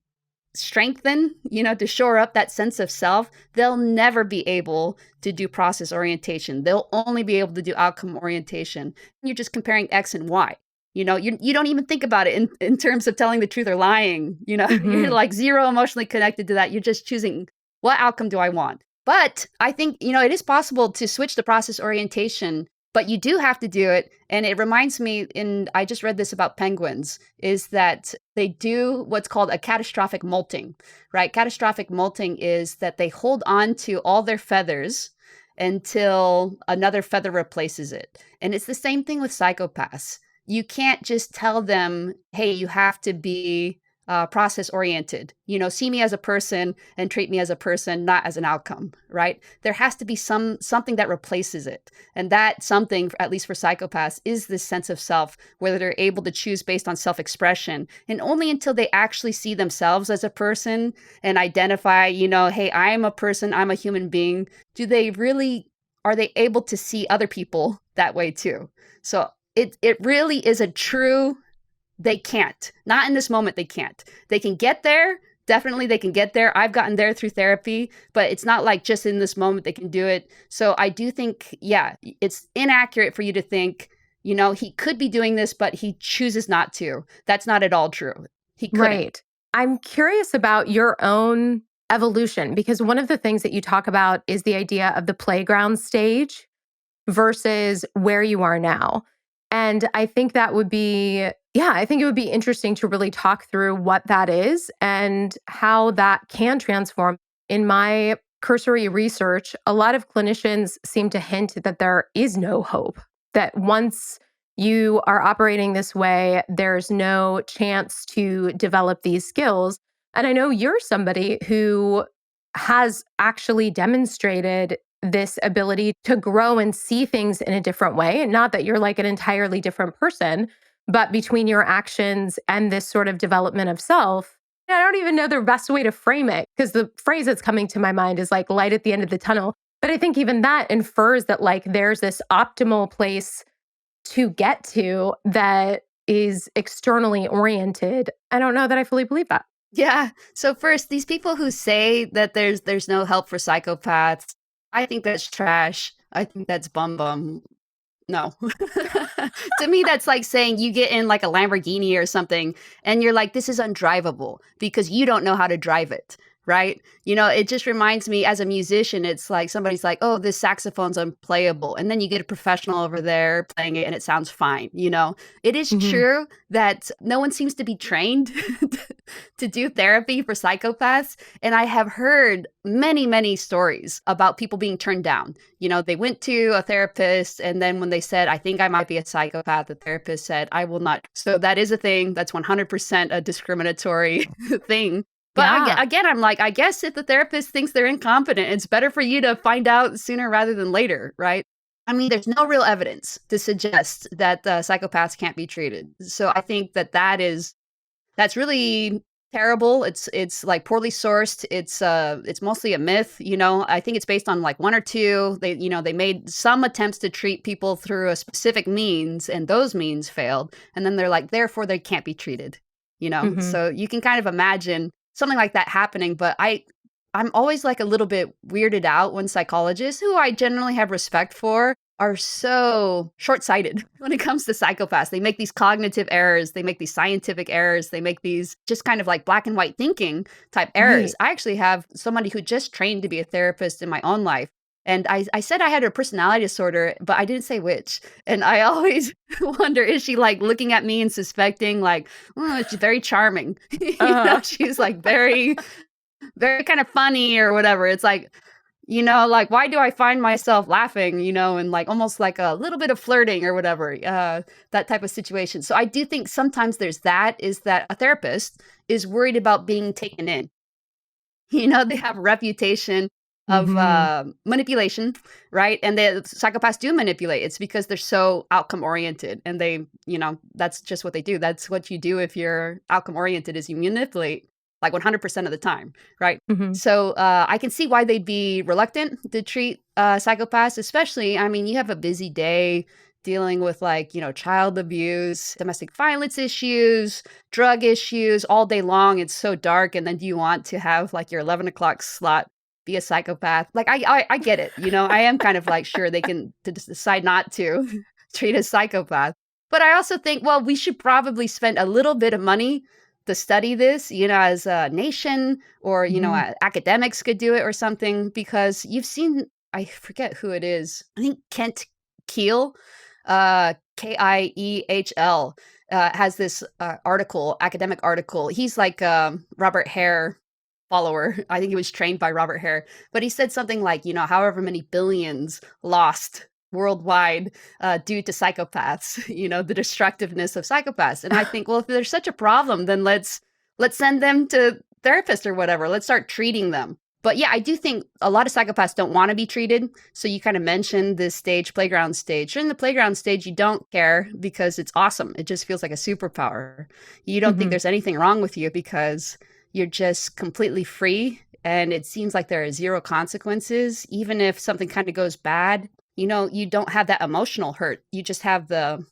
strengthen, to shore up that sense of self, they'll never be able to do process orientation. They'll only be able to do outcome orientation. You're just comparing X and Y. You don't even think about it in terms of telling the truth or lying. You're like zero emotionally connected to that. You're just choosing, what outcome do I want? But I think, it is possible to switch the process orientation, but you do have to do it. And it reminds me, I just read this about penguins, is that they do what's called a catastrophic molting, right? Catastrophic molting is that they hold on to all their feathers until another feather replaces it. And it's the same thing with psychopaths. You can't just tell them, hey, you have to be process oriented, see me as a person and treat me as a person, not as an outcome, right? There has to be something that replaces it. And that something, at least for psychopaths, is this sense of self, where they're able to choose based on self-expression. And only until they actually see themselves as a person and identify, hey, I'm a person, I'm a human being, are they able to see other people that way too? So it really is a true, they can't. Not in this moment, they can't. They can get there. Definitely they can get there. I've gotten there through therapy, but it's not like just in this moment they can do it. So I do think, it's inaccurate for you to think, he could be doing this, but he chooses not to. That's not at all true. He couldn't. Right. I'm curious about your own evolution, because one of the things that you talk about is the idea of the playground stage versus where you are now. And I think that would be, I think it would be interesting to really talk through what that is and how that can transform. In my cursory research, a lot of clinicians seem to hint that there is no hope, that once you are operating this way, there's no chance to develop these skills. And I know you're somebody who has actually demonstrated this ability to grow and see things in a different way. And not that you're like an entirely different person, but between your actions and this sort of development of self, I don't even know the best way to frame it, because the phrase that's coming to my mind is like light at the end of the tunnel. But I think even that infers that like there's this optimal place to get to that is externally oriented. I don't know that I fully believe that. Yeah. So first, these people who say that there's no help for psychopaths, I think that's trash. I think that's bum. No. To me, that's like saying you get in like a Lamborghini or something and you're like, this is undrivable because you don't know how to drive it. Right. You know, it just reminds me as a musician, it's like somebody's like, oh, this saxophone's unplayable. And then you get a professional over there playing it and it sounds fine. You know, it is true that no one seems to be trained to do therapy for psychopaths. And I have heard many stories about people being turned down. You know, they went to a therapist and then when they said, I think I might be a psychopath, the therapist said, I will not. So that is a thing. That's 100% a discriminatory thing. But again, I'm like, I guess if the therapist thinks they're incompetent, it's better for you to find out sooner rather than later, right? I mean, there's no real evidence to suggest that psychopaths can't be treated. So I think that's really terrible. It's like poorly sourced. It's mostly a myth. You know, I think it's based on like one or two. They made some attempts to treat people through a specific means, and those means failed. And then they're like, therefore, they can't be treated. You know, so you can kind of imagine something like that happening, but I'm always like a little bit weirded out when psychologists, who I generally have respect for, are so short-sighted when it comes to psychopaths. They make these cognitive errors, they make these scientific errors, they make these just kind of like black and white thinking type errors. I actually have somebody who just trained to be a therapist in my own life. And I said I had a personality disorder, but I didn't say which. And I always wonder, is she like looking at me and suspecting like, oh, she's very charming. You know, she's like very, very kind of funny or whatever. It's like, you know, like, why do I find myself laughing, you know, and like almost like a little bit of flirting or whatever, that type of situation. So I do think sometimes is that a therapist is worried about being taken in. You know, they have a reputation of manipulation, right? And the psychopaths do manipulate. It's because they're so outcome oriented, and they, you know, that's just what they do. That's what you do if you're outcome oriented, is you manipulate like 100% of the time, right? So I can see why they'd be reluctant to treat psychopaths, especially, I mean, you have a busy day dealing with like, you know, child abuse, domestic violence issues, drug issues all day long. It's so dark. And then do you want to have like your 11 o'clock slot be a psychopath? Like, I get it. You know, I am kind of like, sure, they can decide not to treat a psychopath. But I also think, well, we should probably spend a little bit of money to study this, you know, as a nation, or, you know, academics could do it or something, because you've seen, I forget who it is. I think Kent Kiehl, Kiehl, has this academic article. He's like Robert Hare follower. I think he was trained by Robert Hare, but he said something like, you know, however many billions lost worldwide due to psychopaths, you know, the destructiveness of psychopaths. And I think, well, if there's such a problem, then let's send them to therapists or whatever. Let's start treating them. But yeah, I do think a lot of psychopaths don't want to be treated. So you kind of mentioned this stage, playground stage. During the playground stage, you don't care because it's awesome. It just feels like a superpower. You don't think there's anything wrong with you because you're just completely free. And it seems like there are zero consequences. Even if something kind of goes bad, you know, you don't have that emotional hurt. You just have the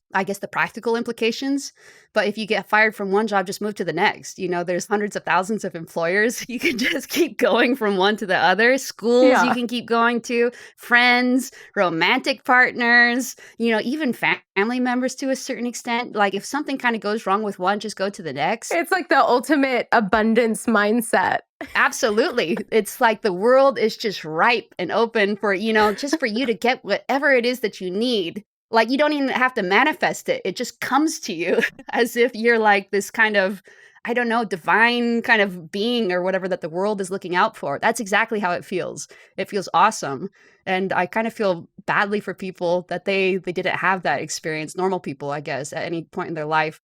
practical implications. But if you get fired from one job, just move to the next. You know, there's hundreds of thousands of employers. You can just keep going from one to the other. Schools you can keep going to, friends, romantic partners, you know, even family members to a certain extent. Like if something kind of goes wrong with one, just go to the next. It's like the ultimate abundance mindset. Absolutely. It's like the world is just ripe and open for, you know, just for you to get whatever it is that you need. Like, you don't even have to manifest it. It just comes to you as if you're like this kind of, I don't know, divine kind of being or whatever that the world is looking out for. That's exactly how it feels. It feels awesome. And I kind of feel badly for people that they didn't have that experience, normal people, I guess, at any point in their life.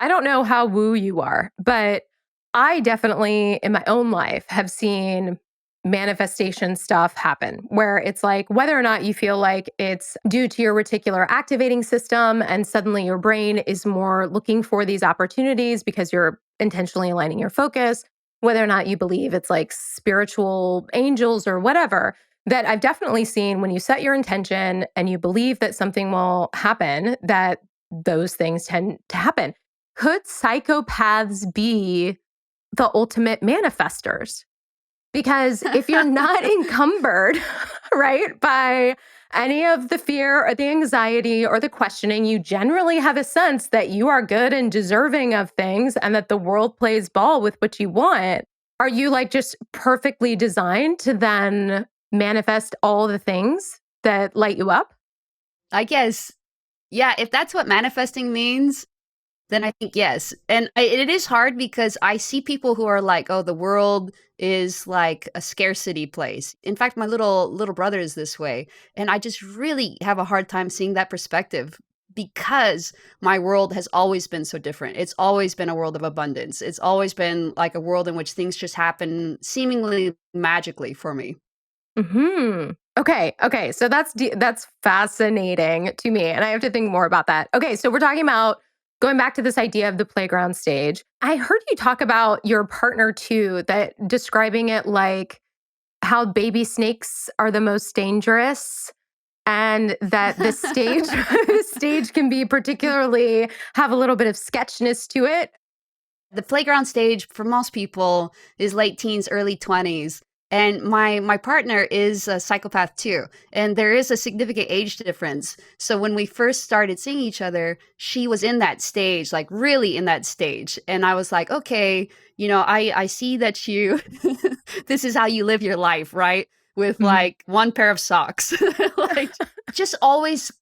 I don't know how woo you are, but I definitely in my own life have seen manifestation stuff happen where it's like whether or not you feel like it's due to your reticular activating system and suddenly your brain is more looking for these opportunities because you're intentionally aligning your focus, whether or not you believe it's like spiritual angels or whatever, that I've definitely seen when you set your intention and you believe that something will happen, that those things tend to happen. Could psychopaths be the ultimate manifestors? Because if you're not encumbered, right, by any of the fear or the anxiety or the questioning, you generally have a sense that you are good and deserving of things and that the world plays ball with what you want. Are you like just perfectly designed to then manifest all the things that light you up? I guess, yeah, if that's what manifesting means, then I think yes. And it is hard because I see people who are like, "Oh, the world is like a scarcity place." In fact, my little brother is this way, and I just really have a hard time seeing that perspective because my world has always been so different. It's always been a world of abundance. It's always been like a world in which things just happen seemingly magically for me. Hmm. Okay. Okay. So that's fascinating to me, and I have to think more about that. Okay. So we're talking about going back to this idea of the playground stage. I heard you talk about your partner too, that describing it like how baby snakes are the most dangerous, and that the stage the stage can be particularly have a little bit of sketchness to it. The playground stage for most people is late teens, early 20s. And my partner is a psychopath too. And there is a significant age difference. So when we first started seeing each other, she was in that stage, like really in that stage. And I was like, okay, I see that you this is how you live your life, right? With Mhm. like one pair of socks. Like just always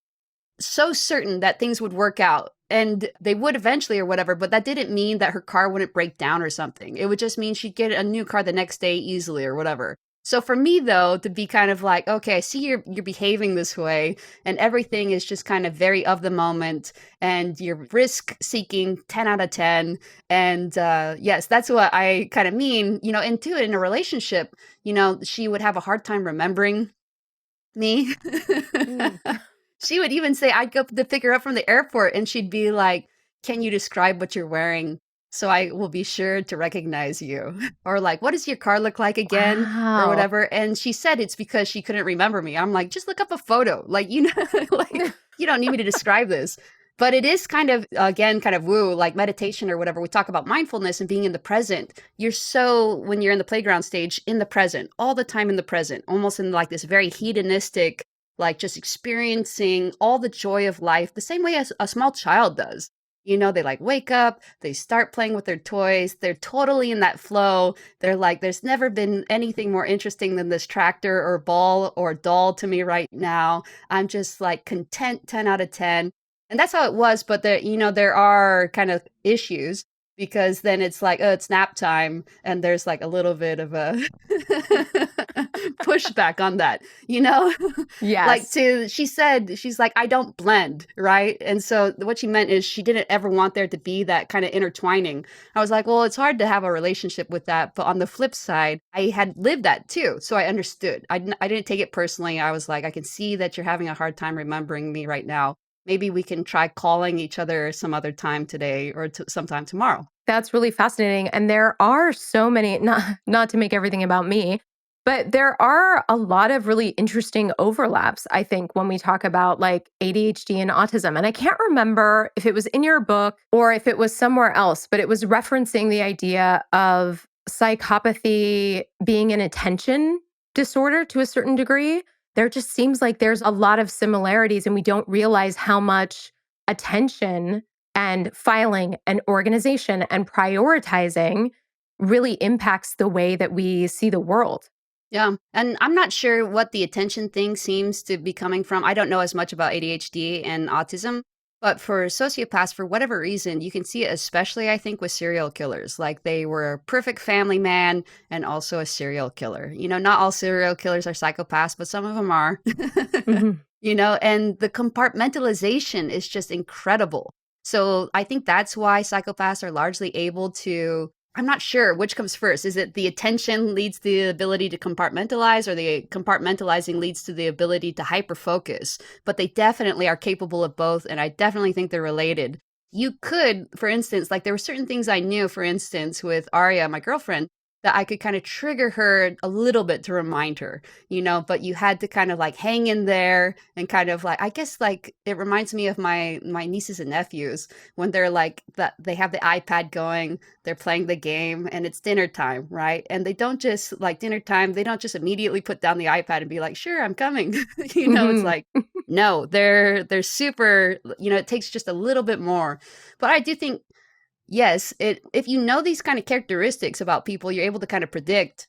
so certain that things would work out and they would eventually or whatever, but that didn't mean that her car wouldn't break down or something. It would just mean she'd get a new car the next day easily or whatever. So for me though, to be kind of like, okay, I see you're behaving this way and everything is just kind of very of the moment and you're risk seeking 10 out of 10. And yes, that's what I kind of mean, and too in a relationship, she would have a hard time remembering me. Mm. She would even say I'd go to pick her up from the airport and she'd be like, "Can you describe what you're wearing so I will be sure to recognize you?" Or like, "What does your car look like again?" or Wow. whatever. And she said it's because she couldn't remember me. I'm like, "Just look up a photo." Like, like you don't need me to describe this. But it is kind of again kind of woo, like meditation or whatever. We talk about mindfulness and being in the present. You're so when you're in the playground stage in the present, all the time in the present, almost in like this very hedonistic like just experiencing all the joy of life the same way as a small child does. They like wake up, they start playing with their toys, they're totally in that flow. They're like, there's never been anything more interesting than this tractor or ball or doll to me right now. I'm just like content 10 out of 10. And that's how it was. But there are kind of issues because then it's like, oh, it's nap time. And there's like a little bit of a pushback on that, you know? Like Yes. she said, she's like, I don't blend, right? And so what she meant is she didn't ever want there to be that kind of intertwining. I was like, well, it's hard to have a relationship with that. But on the flip side, I had lived that too. So I understood. I didn't take it personally. I was like, I can see that you're having a hard time remembering me right now. Maybe we can try calling each other some other time today or sometime tomorrow. That's really fascinating. And there are so many, not to make everything about me, but there are a lot of really interesting overlaps, I think, when we talk about like ADHD and autism. And I can't remember if it was in your book or if it was somewhere else, but it was referencing the idea of psychopathy being an attention disorder to a certain degree. There just seems like there's a lot of similarities, and we don't realize how much attention and filing and organization and prioritizing really impacts the way that we see the world. Yeah. And I'm not sure what the attention thing seems to be coming from. I don't know as much about ADHD and autism, but for sociopaths, for whatever reason, you can see it especially, I think, with serial killers. Like they were a perfect family man and also a serial killer. Not all serial killers are psychopaths, but some of them are. Mhm. And the compartmentalization is just incredible. So I think that's why psychopaths are largely able to, I'm not sure which comes first. Is it the attention leads to the ability to compartmentalize, or the compartmentalizing leads to the ability to hyperfocus? But they definitely are capable of both, and I definitely think they're related. You could, for instance, like there were certain things I knew, for instance, with Aria, my girlfriend, that I could kind of trigger her a little bit to remind her, but you had to kind of like hang in there and kind of like, I guess like it reminds me of my nieces and nephews when they're like that, they have the iPad going, they're playing the game and it's dinner time, right? And they don't just like dinner time, they don't just immediately put down the iPad and be like, sure, I'm coming. It's Mhm. like, no, they're super, it takes just a little bit more. But I do think, yes, if you know these kind of characteristics about people, you're able to kind of predict,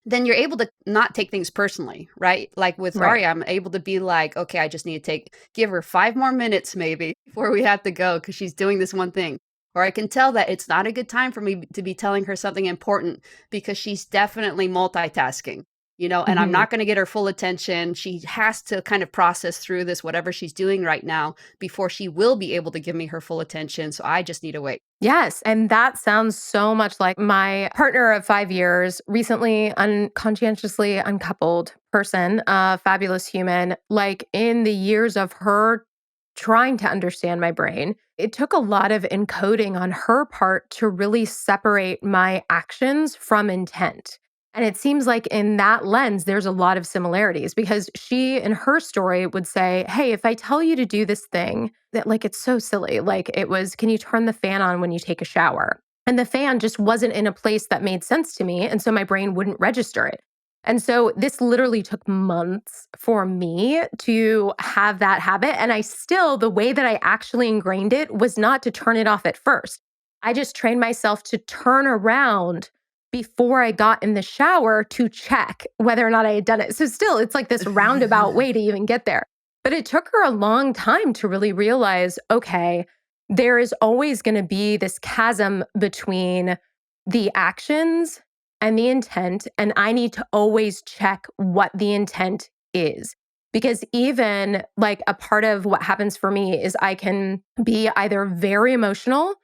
then you're able to not take things personally, right? Like with Right. Arya, I'm able to be like, okay, I just need to give her 5 more minutes maybe before we have to go because she's doing this one thing. Or I can tell that it's not a good time for me to be telling her something important because she's definitely multitasking, and I'm Mhm. not going to get her full attention. She has to kind of process through this, whatever she's doing right now, before she will be able to give me her full attention. So I just need to wait. Yes. And that sounds so much like my partner of 5 years, recently unconscientiously uncoupled person, a fabulous human. Like in the years of her trying to understand my brain, it took a lot of encoding on her part to really separate my actions from intent. And it seems like in that lens, there's a lot of similarities because she, in her story, would say, hey, if I tell you to do this thing, that like it's so silly. Like it was, can you turn the fan on when you take a shower? And the fan just wasn't in a place that made sense to me. And so my brain wouldn't register it. And so this literally took months for me to have that habit. And I still, the way that I actually ingrained it was not to turn it off at first. I just trained myself to turn around before I got in the shower to check whether or not I had done it. So still, it's like this roundabout way to even get there. But it took her a long time to really realize, okay, there is always going to be this chasm between the actions and the intent. And I need to always check what the intent is. Because even like a part of what happens for me is I can be either very emotional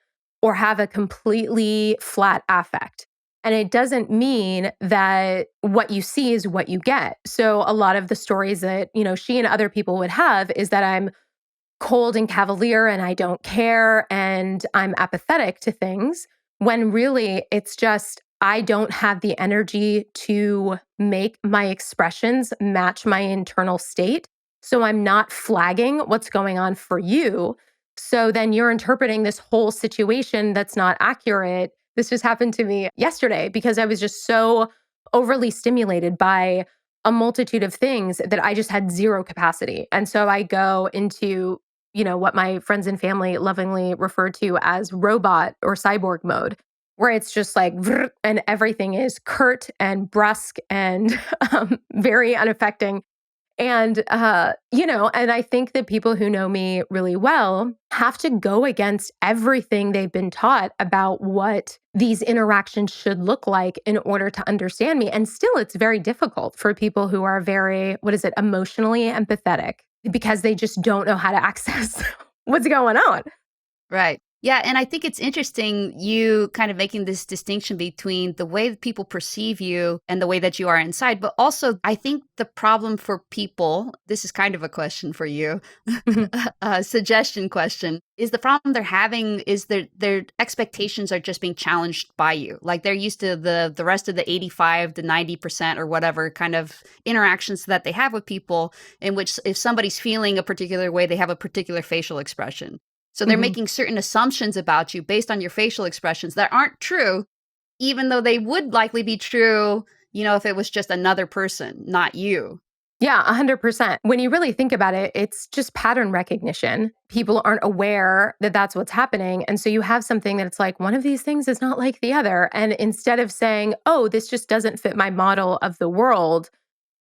or have a completely flat affect. And it doesn't mean that what you see is what you get. So a lot of the stories that, she and other people would have is that I'm cold and cavalier and I don't care and I'm apathetic to things when really it's just I don't have the energy to make my expressions match my internal state. So I'm not flagging what's going on for you. So then you're interpreting this whole situation that's not accurate. This just happened to me yesterday because I was just so overly stimulated by a multitude of things that I just had zero capacity. And so I go into what my friends and family lovingly refer to as robot or cyborg mode, where it's just like, vrr, and everything is curt and brusque and very unaffecting. And I think that people who know me really well have to go against everything they've been taught about what these interactions should look like in order to understand me. And still, it's very difficult for people who are very, what is it, emotionally empathetic because they just don't know how to access what's going on. Right. Yeah. And I think it's interesting you kind of making this distinction between the way that people perceive you and the way that you are inside. But also, I think the problem for people, this is kind of a question for you, Mhm. a suggestion question, is the problem they're having is their expectations are just being challenged by you. Like they're used to the rest of the 85 to 90% or whatever kind of interactions that they have with people, in which if somebody's feeling a particular way, they have a particular facial expression. So they're Mhm. making certain assumptions about you based on your facial expressions that aren't true, even though they would likely be true, if it was just another person, not you. Yeah, 100%. When you really think about it, it's just pattern recognition. People aren't aware that that's what's happening. And so you have something that it's like, one of these things is not like the other. And instead of saying, oh, this just doesn't fit my model of the world,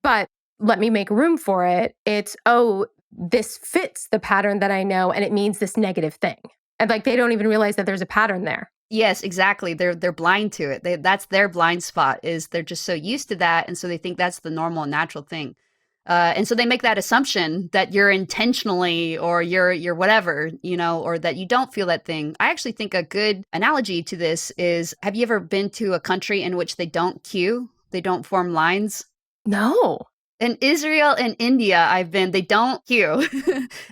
but let me make room for it, it's, oh, this fits the pattern that I know and it means this negative thing. And like they don't even realize that there's a pattern there. Yes, exactly. They're blind to it. That's their blind spot, is they're just so used to that, and so they think that's the normal and natural thing. And so they make that assumption that you're intentionally, or you're whatever, or that you don't feel that thing. I actually think a good analogy to this is, have you ever been to a country in which they don't queue? They don't form lines? No. In Israel and India, they don't queue.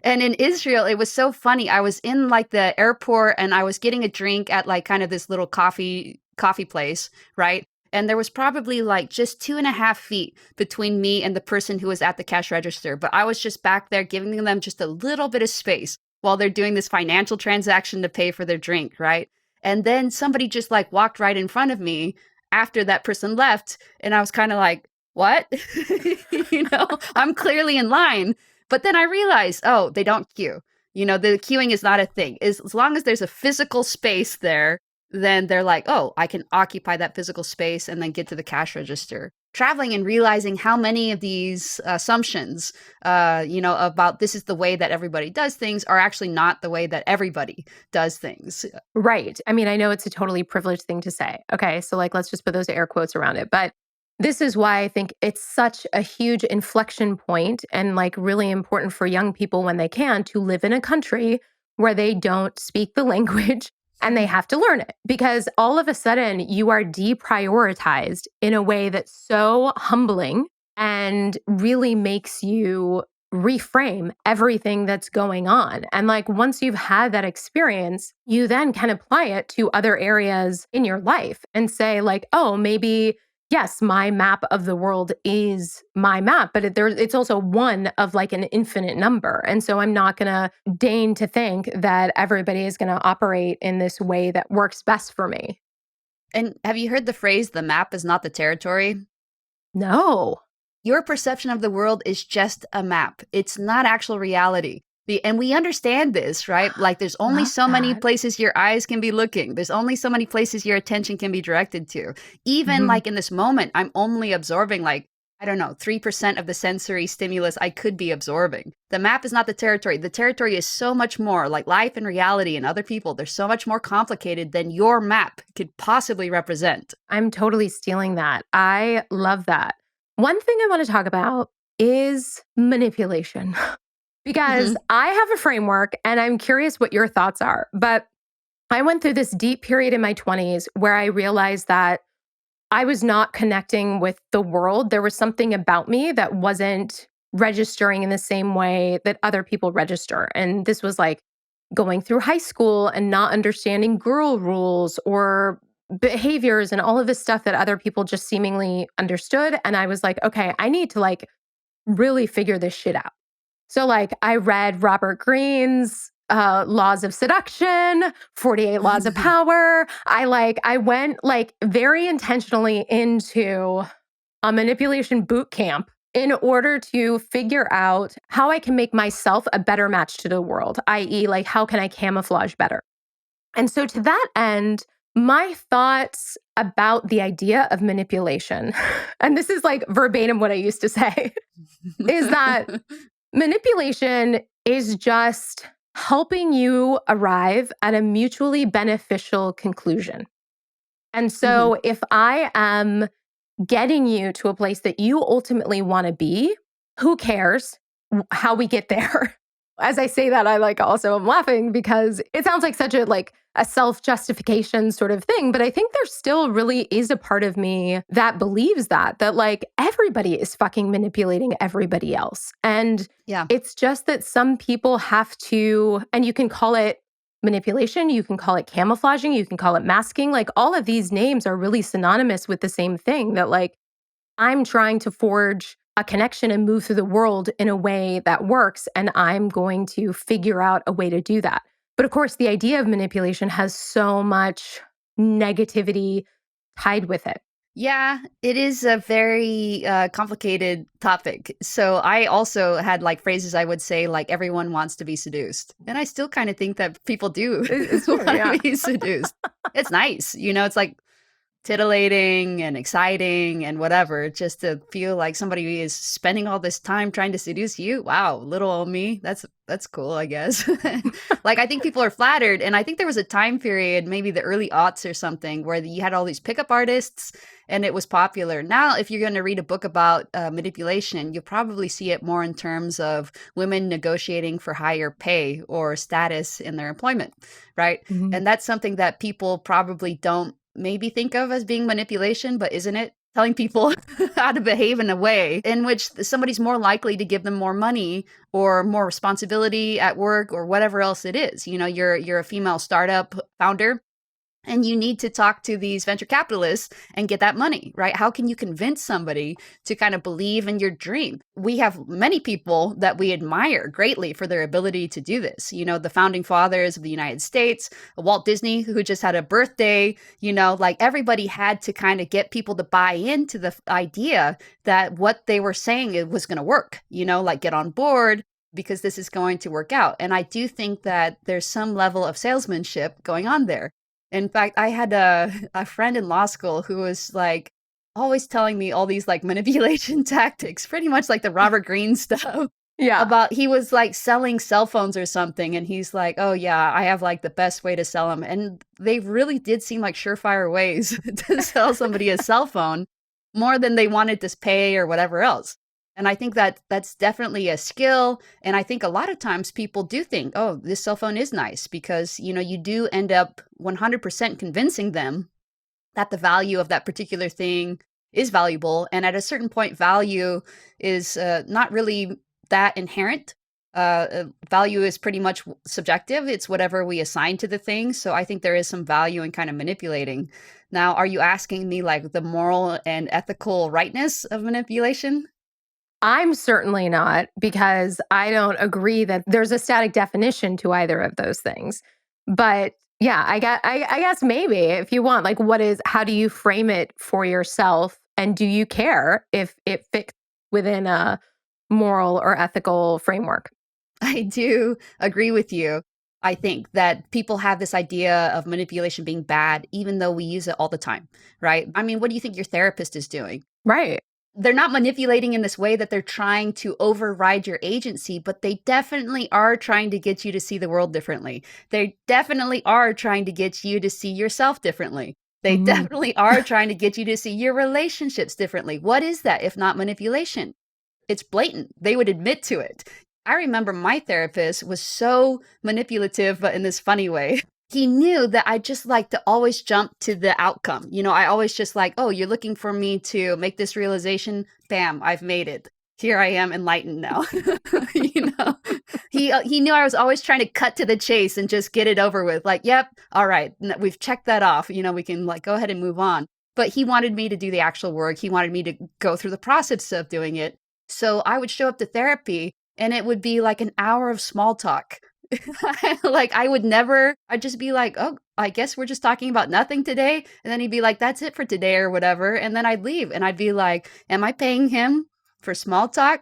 And in Israel, it was so funny. I was in like the airport and I was getting a drink at like kind of this little coffee place, right? And there was probably like just 2.5 feet between me and the person who was at the cash register. But I was just back there giving them just a little bit of space while they're doing this financial transaction to pay for their drink, right? And then somebody just like walked right in front of me after that person left. And I was kind of like, what? I'm clearly in line. But then I realized, oh, they don't queue. The queuing is not a thing. As long as there's a physical space there, then they're like, oh, I can occupy that physical space and then get to the cash register. Traveling and realizing how many of these assumptions, about this is the way that everybody does things, are actually not the way that everybody does things. Right. I mean, I know it's a totally privileged thing to say. Okay, so like, let's just put those air quotes around it. But this is why I think it's such a huge inflection point and like really important for young people when they can to live in a country where they don't speak the language and they have to learn it, because all of a sudden you are deprioritized in a way that's so humbling and really makes you reframe everything that's going on. And like once you've had that experience, you then can apply it to other areas in your life and say like, oh, maybe yes, my map of the world is my map, but it's also one of like an infinite number. And so I'm not going to deign to think that everybody is going to operate in this way that works best for me. And have you heard the phrase, the map is not the territory? No. Your perception of the world is just a map. It's not actual reality. And we understand this, right? Like there's only so many places your eyes can be looking. There's only so many places your attention can be directed to. Even like in this moment, I'm only absorbing like, I don't know, 3% of the sensory stimulus I could be absorbing. The map is not the territory. The territory is so much more like life and reality and other people. They're so much more complicated than your map could possibly represent. I'm totally stealing that. I love that. One thing I want to talk about is manipulation. Because I have a framework and I'm curious what your thoughts are. But I went through this deep period in my 20s where I realized that I was not connecting with the world. There was something about me that wasn't registering in the same way that other people register. And this was like going through high school and not understanding girl rules or behaviors and all of this stuff that other people just seemingly understood. And I was like, okay, I need to like really figure this shit out. So like I read Robert Greene's Laws of Seduction, 48 Laws of Power. I went like very intentionally into a manipulation boot camp in order to figure out how I can make myself a better match to the world, i.e. like how can I camouflage better? And so to that end, my thoughts about the idea of manipulation, and this is like verbatim what I used to say, is that manipulation is just helping you arrive at a mutually beneficial conclusion. And so if I am getting you to a place that you ultimately want to be, who cares how we get there? As I say that, I like also am laughing because it sounds like such a self-justification sort of thing. But I think there still really is a part of me that believes that like everybody is fucking manipulating everybody else. And it's just that some people have to, and you can call it manipulation, you can call it camouflaging, you can call it masking. Like all of these names are really synonymous with the same thing, that like I'm trying to forge a connection and move through the world in a way that works. And I'm going to figure out a way to do that. But of course, the idea of manipulation has so much negativity tied with it. Yeah, it is a very complicated topic. So I also had like phrases I would say, like, everyone wants to be seduced. And I still kind of think that people do It's true, want yeah. to be seduced. It's nice. It's like titillating and exciting and whatever, just to feel like somebody is spending all this time trying to seduce you. Wow, little old me. That's cool, I guess. Like, I think people are flattered, and I think there was a time period, maybe the early aughts or something, where you had all these pickup artists and it was popular. Now, if you're going to read a book about manipulation, you'll probably see it more in terms of women negotiating for higher pay or status in their employment, right? Mhm. And that's something that people probably don't maybe think of as being manipulation, but isn't it? Telling people how to behave in a way in which somebody's more likely to give them more money or more responsibility at work or whatever else it is. You're a female startup founder, and you need to talk to these venture capitalists and get that money, right? How can you convince somebody to kind of believe in your dream? We have many people that we admire greatly for their ability to do this. The founding fathers of the United States, Walt Disney, who just had a birthday, like, everybody had to kind of get people to buy into the idea that what they were saying it was going to work, like, get on board because this is going to work out. And I do think that there's some level of salesmanship going on there. In fact, I had a friend in law school who was like always telling me all these like manipulation tactics, pretty much like the Robert Greene stuff. Yeah. About he was like selling cell phones or something, and he's like, "Oh yeah, I have like the best way to sell them." And they really did seem like surefire ways to sell somebody a cell phone more than they wanted to pay or whatever else. And I think that that's definitely a skill. And I think a lot of times people do think, oh, this cell phone is nice because, you do end up 100% convincing them that the value of that particular thing is valuable. And at a certain point, value is not really that inherent. Value is pretty much subjective. It's whatever we assign to the thing. So I think there is some value in kind of manipulating. Now, are you asking me like the moral and ethical rightness of manipulation? I'm certainly not, because I don't agree that there's a static definition to either of those things. But yeah, I guess maybe if you want, like, how do you frame it for yourself? And do you care if it fits within a moral or ethical framework? I do agree with you. I think that people have this idea of manipulation being bad, even though we use it all the time, right? I mean, what do you think your therapist is doing? Right. They're not manipulating in this way that they're trying to override your agency, but they definitely are trying to get you to see the world differently. They definitely are trying to get you to see yourself differently. They Mhm. definitely are trying to get you to see your relationships differently. What is that if not manipulation? It's blatant. They would admit to it. I remember my therapist was so manipulative, but in this funny way. He knew that I just like to always jump to the outcome. I always just like, oh, you're looking for me to make this realization. Bam, I've made it. Here I am enlightened now. you know, he knew I was always trying to cut to the chase and just get it over with. Like, yep, all right, we've checked that off. We can like go ahead and move on. But he wanted me to do the actual work. He wanted me to go through the process of doing it. So I would show up to therapy and it would be like an hour of small talk. Like, I'd just be like, oh, I guess we're just talking about nothing today. And then he'd be like, that's it for today or whatever. And then I'd leave and I'd be like, am I paying him for small talk?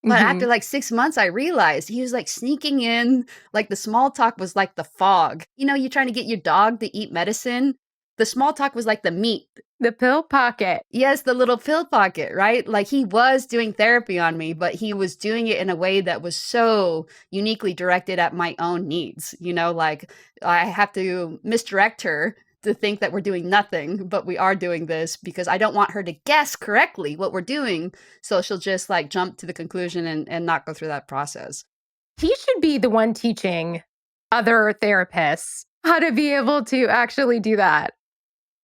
But after Mhm. like 6 months, I realized he was like sneaking in, like the small talk was like the fog. You're trying to get your dog to eat medicine. The small talk was like the meat. The pill pocket. Yes, the little pill pocket, right? Like, he was doing therapy on me, but he was doing it in a way that was so uniquely directed at my own needs. Like, I have to misdirect her to think that we're doing nothing, but we are doing this because I don't want her to guess correctly what we're doing. So she'll just like jump to the conclusion and not go through that process. He should be the one teaching other therapists how to be able to actually do that.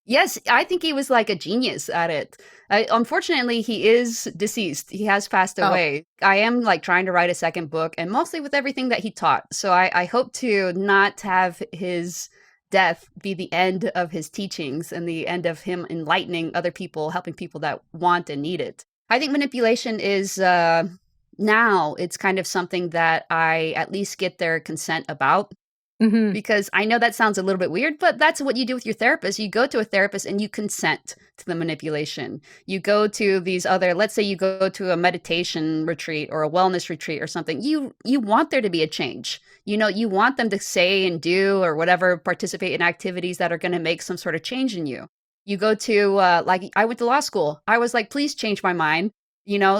Yes, I think he was like a genius at it. Unfortunately, he is deceased. He has passed Oh, away. I am like trying to write a second book and mostly with everything that he taught. So I hope to not have his death be the end of his teachings and the end of him enlightening other people, helping people that want and need it. I think manipulation is now it's kind of something that I at least get their consent about. Because I know that sounds a little bit weird, but that's what you do with your therapist. You go to a therapist and you consent to the manipulation. You go to these other, let's say you go to a meditation retreat or a wellness retreat or something. You want there to be a change. You want them to say and do or whatever, participate in activities that are going to make some sort of change in you. You go to, like I went to law school. I was like, please change my mind,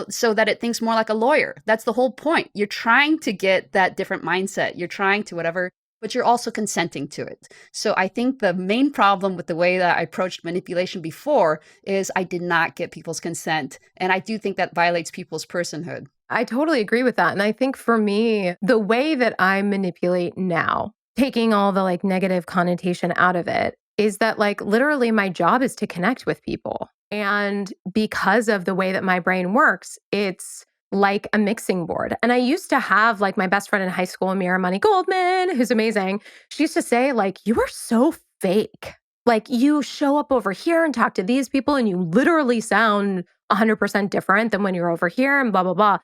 so that it thinks more like a lawyer. That's the whole point. You're trying to get that different mindset. You're trying to whatever, but you're also consenting to it. So I think the main problem with the way that I approached manipulation before is I did not get people's consent. And I do think that violates people's personhood. I totally agree with that. And I think for me, the way that I manipulate now, taking all the like negative connotation out of it, is that like literally my job is to connect with people. And because of the way that my brain works, it's like a mixing board. And I used to have like my best friend in high school, Mira Money Goldman, who's amazing. She used to say, like, you are so fake. Like, you show up over here and talk to these people, and you literally sound 100% different than when you're over here, and blah, blah, blah.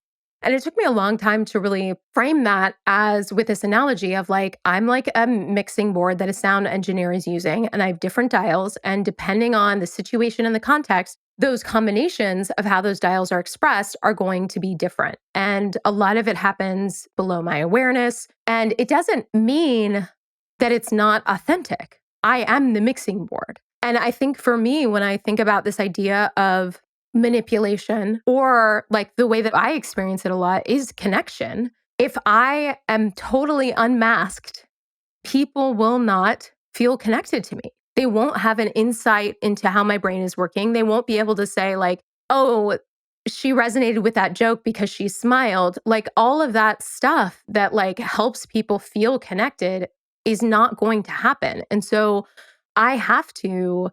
And it took me a long time to really frame that as with this analogy of like, I'm like a mixing board that a sound engineer is using, and I have different dials. And depending on the situation and the context, those combinations of how those dials are expressed are going to be different. And a lot of it happens below my awareness. And it doesn't mean that it's not authentic. I am the mixing board. And I think for me, when I think about this idea of manipulation, or like the way that I experience it a lot is connection. If I am totally unmasked, people will not feel connected to me. They won't have an insight into how my brain is working. They won't be able to say like, oh, she resonated with that joke because she smiled. Like all of that stuff that like helps people feel connected is not going to happen. And so I have to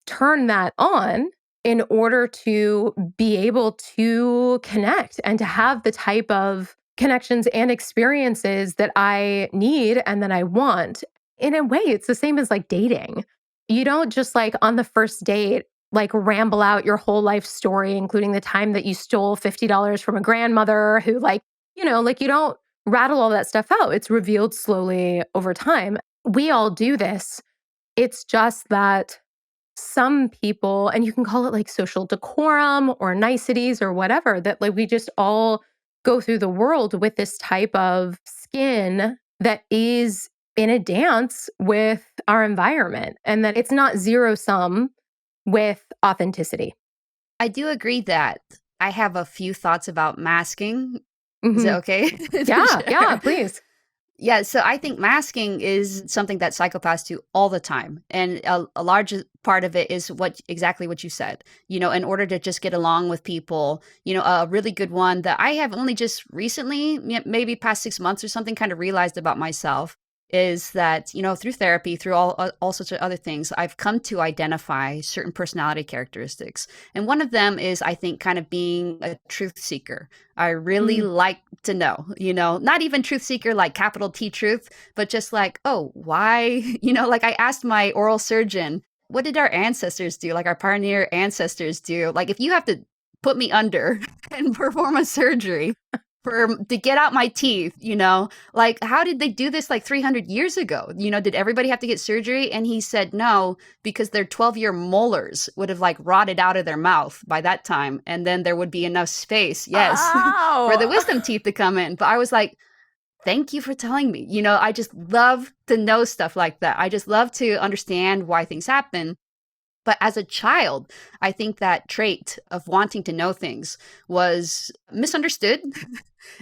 turn that on in order to be able to connect and to have the type of connections and experiences that I need and that I want. In a way, it's the same as like dating. You don't just like on the first date, like ramble out your whole life story, including the time that you stole $50 from a grandmother who like, like you don't rattle all that stuff out. It's revealed slowly over time. We all do this. It's just that some people, and you can call it like social decorum or niceties or whatever, that like we just all go through the world with this type of skin that is in a dance with our environment, and that it's not zero sum with authenticity. I do agree that I have a few thoughts about masking. Is it okay? Yeah, please. Yeah, so I think masking is something that psychopaths do all the time. And a large part of it is exactly what you said. In order to just get along with people, a really good one that I have only just recently, maybe past 6 months or something, kind of realized about myself is that, through therapy, through all sorts of other things, I've come to identify certain personality characteristics. And one of them is, I think, kind of being a truth seeker. I really like to know, not even truth seeker, like capital T truth, but just like, oh, why? Like I asked my oral surgeon, what did our ancestors do? Like our pioneer ancestors do? Like if you have to put me under and perform a surgery to get out my teeth, like how did they do this like 300 years ago? Did everybody have to get surgery? And he said no, because their 12-year molars would have like rotted out of their mouth by that time, and then there would be enough space, yes, for the wisdom teeth to come in. But I was like, thank you for telling me. I just love to know stuff like that. I just love to understand why things happen. But as a child, I think that trait of wanting to know things was misunderstood.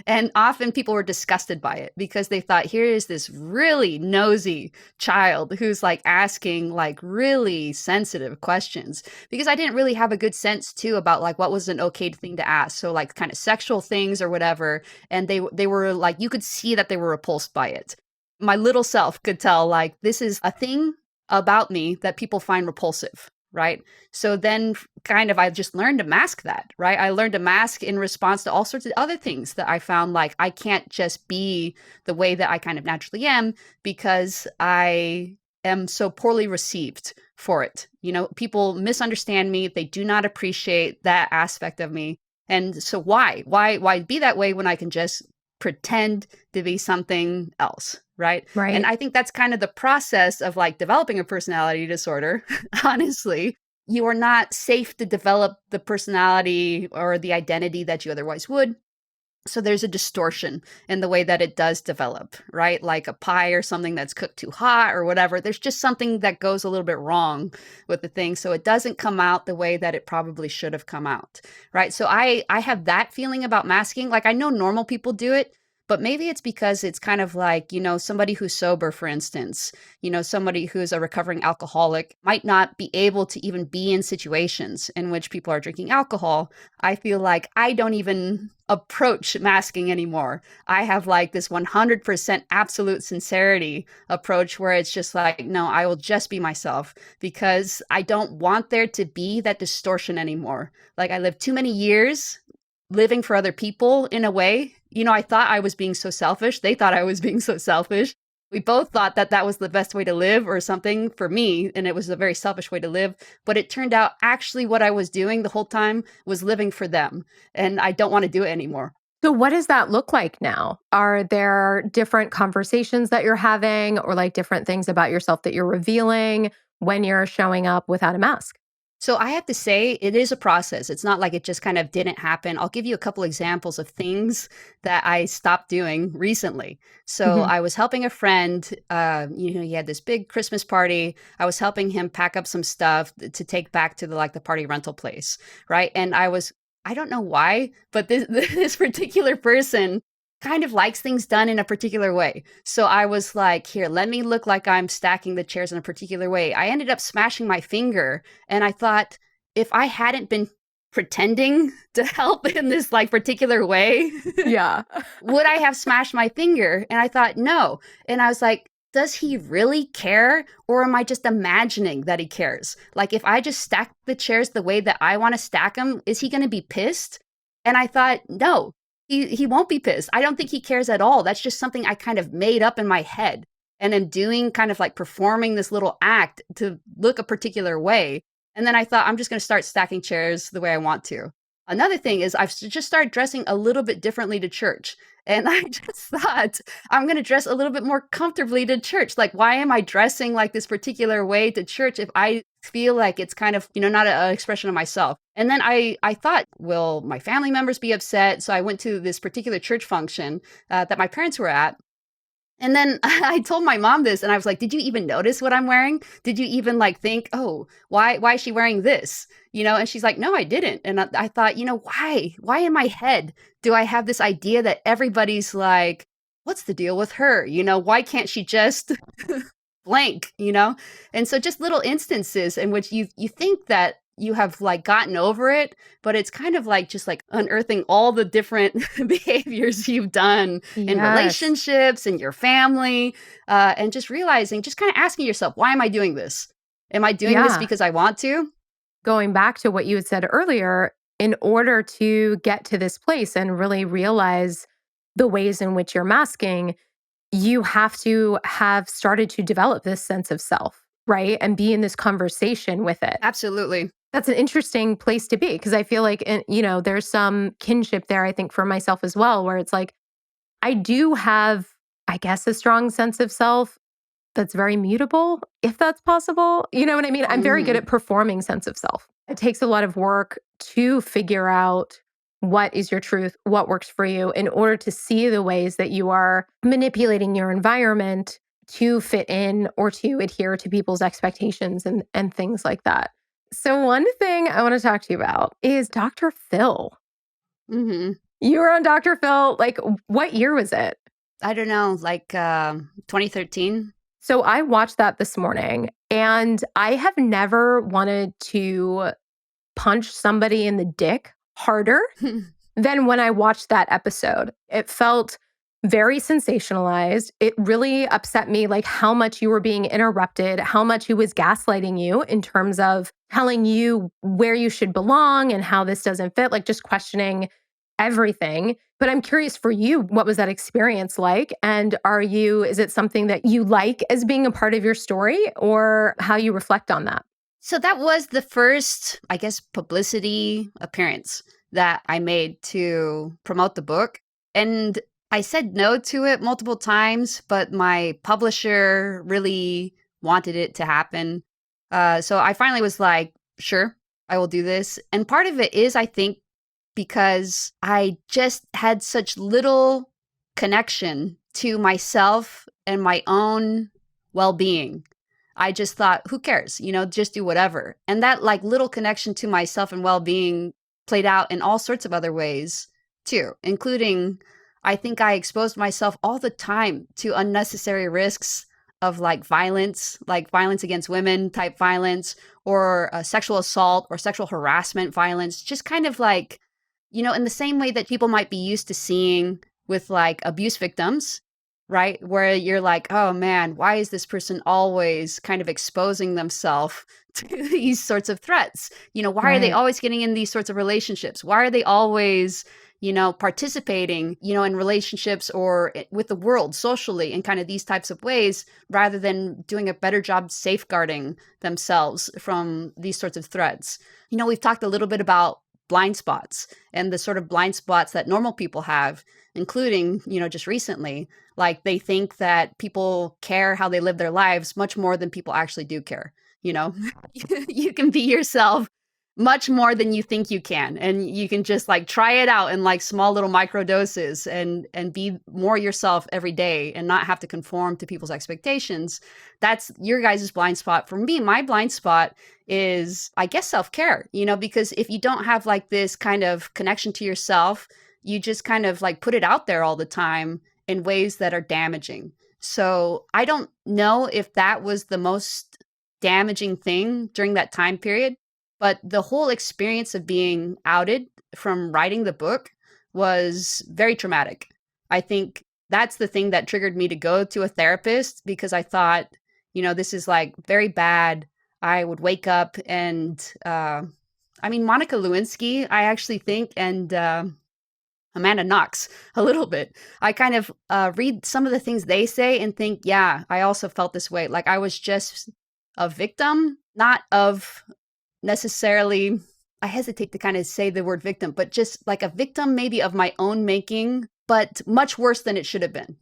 And often people were disgusted by it because they thought, here is this really nosy child who's like asking like really sensitive questions, because I didn't really have a good sense too about like what was an okay thing to ask. So like kind of sexual things or whatever. And they were like, you could see that they were repulsed by it. My little self could tell like, this is a thing about me that people find repulsive. Right. So then kind of I just learned to mask that. Right. I learned to mask in response to all sorts of other things that I found like I can't just be the way that I kind of naturally am because I am so poorly received for it. People misunderstand me. They do not appreciate that aspect of me. And so why be that way when I can just pretend to be something else, right? Right. And I think that's kind of the process of like developing a personality disorder, honestly. You are not safe to develop the personality or the identity that you otherwise would. So there's a distortion in the way that it does develop, right? Like a pie or something that's cooked too hot or whatever. There's just something that goes a little bit wrong with the thing. So it doesn't come out the way that it probably should have come out, right? So I have that feeling about masking. Like I know normal people do it, but maybe it's because it's kind of like, somebody who's sober, for instance, somebody who's a recovering alcoholic might not be able to even be in situations in which people are drinking alcohol. I feel like I don't even approach masking anymore. I have like this 100% absolute sincerity approach where it's just like, no, I will just be myself because I don't want there to be that distortion anymore. Like I lived too many years living for other people in a way. I thought I was being so selfish. They thought I was being so selfish. We both thought that that was the best way to live or something for me. And it was a very selfish way to live. But it turned out actually what I was doing the whole time was living for them. And I don't want to do it anymore. So what does that look like now? Are there different conversations that you're having or like different things about yourself that you're revealing when you're showing up without a mask? So I have to say, it is a process. It's not like it just kind of didn't happen. I'll give you a couple examples of things that I stopped doing recently. So I was helping a friend. He had this big Christmas party. I was helping him pack up some stuff to take back to the party rental place, right? And I don't know why, but this particular person kind of likes things done in a particular way. So I was like, here, let me look like I'm stacking the chairs in a particular way. I ended up smashing my finger. And I thought, if I hadn't been pretending to help in this like particular way, Yeah. would I have smashed my finger? And I thought, no. And I was like, does he really care? Or am I just imagining that he cares? Like if I just stack the chairs the way that I want to stack them, is he going to be pissed? And I thought, no. He won't be pissed. I don't think he cares at all. That's just something I kind of made up in my head and am doing, kind of like performing this little act to look a particular way. And then I thought, I'm just going to start stacking chairs the way I want to. Another thing is I've just started dressing a little bit differently to church. And I just thought I'm going to dress a little bit more comfortably to church. Like, why am I dressing like this particular way to church if I feel like it's kind of, not an expression of myself? And then I thought, will my family members be upset? So I went to this particular church function that my parents were at. And then I told my mom this and I was like, did you even notice what I'm wearing? Did you even like think, oh, why is she wearing this? And she's like, no, I didn't. And I thought, why in my head do I have this idea that everybody's like, what's the deal with her? Why can't she just blank, And so just little instances in which you think that you have like gotten over it, but it's kind of like just like unearthing all the different behaviors you've done in relationships and your family, and just realizing, just kind of asking yourself, why am I doing this? Am I doing this because I want to? Going back to what you had said earlier, in order to get to this place and really realize the ways in which you're masking, you have to have started to develop this sense of self, right? And be in this conversation with it. Absolutely. That's an interesting place to be because I feel like, there's some kinship there, I think, for myself as well, where it's like, I do have, I guess, a strong sense of self that's very mutable, if that's possible. You know what I mean? I'm very good at performing sense of self. It takes a lot of work to figure out what is your truth, what works for you, in order to see the ways that you are manipulating your environment to fit in or to adhere to people's expectations and things like that. So one thing I want to talk to you about is Dr. Phil. Mm-hmm. You were on Dr. Phil, like what year was it? I don't know, like 2013. So I watched that this morning and I have never wanted to punch somebody in the dick harder than when I watched that episode. It felt very sensationalized. It really upset me, like how much you were being interrupted, how much he was gaslighting you in terms of telling you where you should belong and how this doesn't fit, like just questioning everything. But I'm curious for you, what was that experience like? And is it something that you like as being a part of your story or how you reflect on that? So that was the first, I guess, publicity appearance that I made to promote the book. And I said no to it multiple times, but my publisher really wanted it to happen. So I finally was like, sure, I will do this. And part of it is, I think, because I just had such little connection to myself and my own well being. I just thought, who cares? Just do whatever. And that like little connection to myself and well being played out in all sorts of other ways too, including I think I exposed myself all the time to unnecessary risks of like violence against women type violence, or sexual assault or sexual harassment violence, just kind of like, in the same way that people might be used to seeing with like abuse victims, right? Where you're like, oh man, why is this person always kind of exposing themselves to these sorts of threats? Why are they Right. always getting in these sorts of relationships? Why are they always participating, in relationships or with the world socially in kind of these types of ways, rather than doing a better job safeguarding themselves from these sorts of threats. We've talked a little bit about blind spots and the sort of blind spots that normal people have, including, just recently, like they think that people care how they live their lives much more than people actually do care. You know, you can be yourself much more than you think you can, and you can just like try it out in like small little micro doses and be more yourself every day and not have to conform to people's expectations. That's your guys' blind spot. For me, my blind spot is, I guess, self-care, because if you don't have like this kind of connection to yourself, you just kind of like put it out there all the time in ways that are damaging. So I don't know if that was the most damaging thing during that time period, but the whole experience of being outed from writing the book was very traumatic. I think that's the thing that triggered me to go to a therapist, because I thought, this is like very bad. I would wake up and, Monica Lewinsky, I actually think, and Amanda Knox a little bit. I kind of read some of the things they say and think, yeah, I also felt this way. Like I was just a victim, not of necessarily, I hesitate to kind of say the word victim, but just like a victim maybe of my own making, but much worse than it should have been.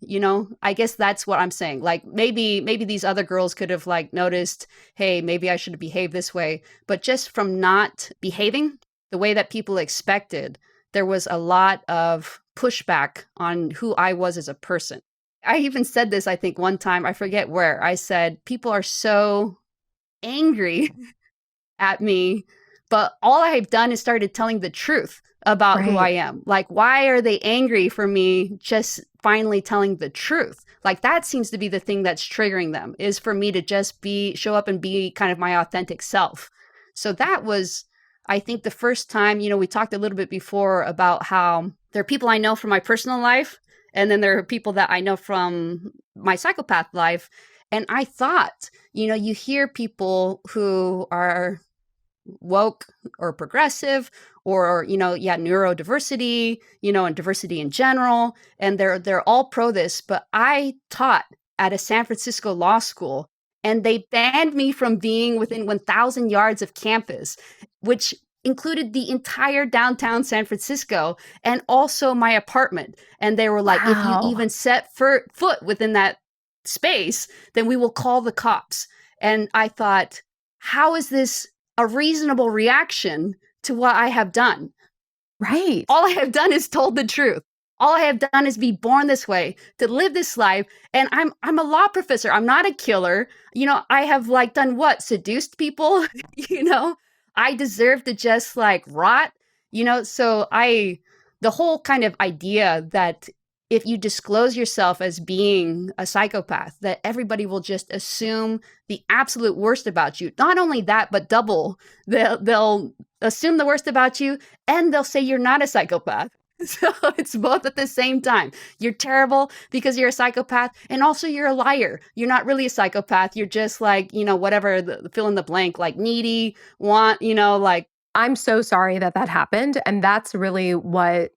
I guess that's what I'm saying. Like maybe these other girls could have like noticed, hey, maybe I should have behaved this way, but just from not behaving the way that people expected, there was a lot of pushback on who I was as a person. I even said this, I think, one time, I forget where. I said, people are so angry at me, but all I've done is started telling the truth about who I Right. am. Like, why are they angry for me just finally telling the truth? Like, that seems to be the thing that's triggering them, is for me to just show up and be kind of my authentic self. So that was, I think, the first time, we talked a little bit before about how there are people I know from my personal life, and then there are people that I know from my psychopath life. And I thought, you hear people who are woke or progressive, or neurodiversity, and diversity in general, and they're all pro this, but I taught at a San Francisco law school, and they banned me from being within 1,000 yards of campus, which included the entire downtown San Francisco and also my apartment. And they were like, if you Wow. even set foot within that space, then we will call the cops. And I thought, how is this a reasonable reaction to what I have done? Right. All I have done is told the truth. All I have done is be born this way, to live this life. And I'm a law professor. I'm not a killer. I have like done what? Seduced people, I deserve to just like rot, so the whole kind of idea that if you disclose yourself as being a psychopath, that everybody will just assume the absolute worst about you. Not only that, but double. They'll assume the worst about you, and they'll say you're not a psychopath. So it's both at the same time. You're terrible because you're a psychopath, and also you're a liar. You're not really a psychopath. You're just like, whatever, fill in the blank, like needy, like. I'm so sorry that that happened. And that's really what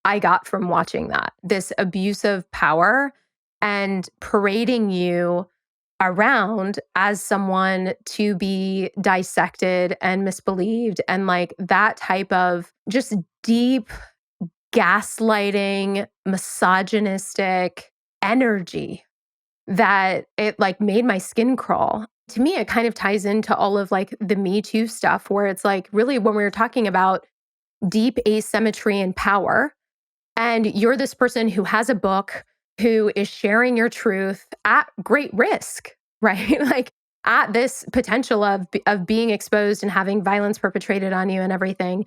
I got from watching that, this abuse of power and parading you around as someone to be dissected and misbelieved, and like that type of just deep gaslighting, misogynistic energy that it like made my skin crawl. To me, it kind of ties into all of like the Me Too stuff, where it's like really when we were talking about deep asymmetry and power, and you're this person who has a book, who is sharing your truth at great risk, right? Like at this potential of being exposed and having violence perpetrated on you and everything,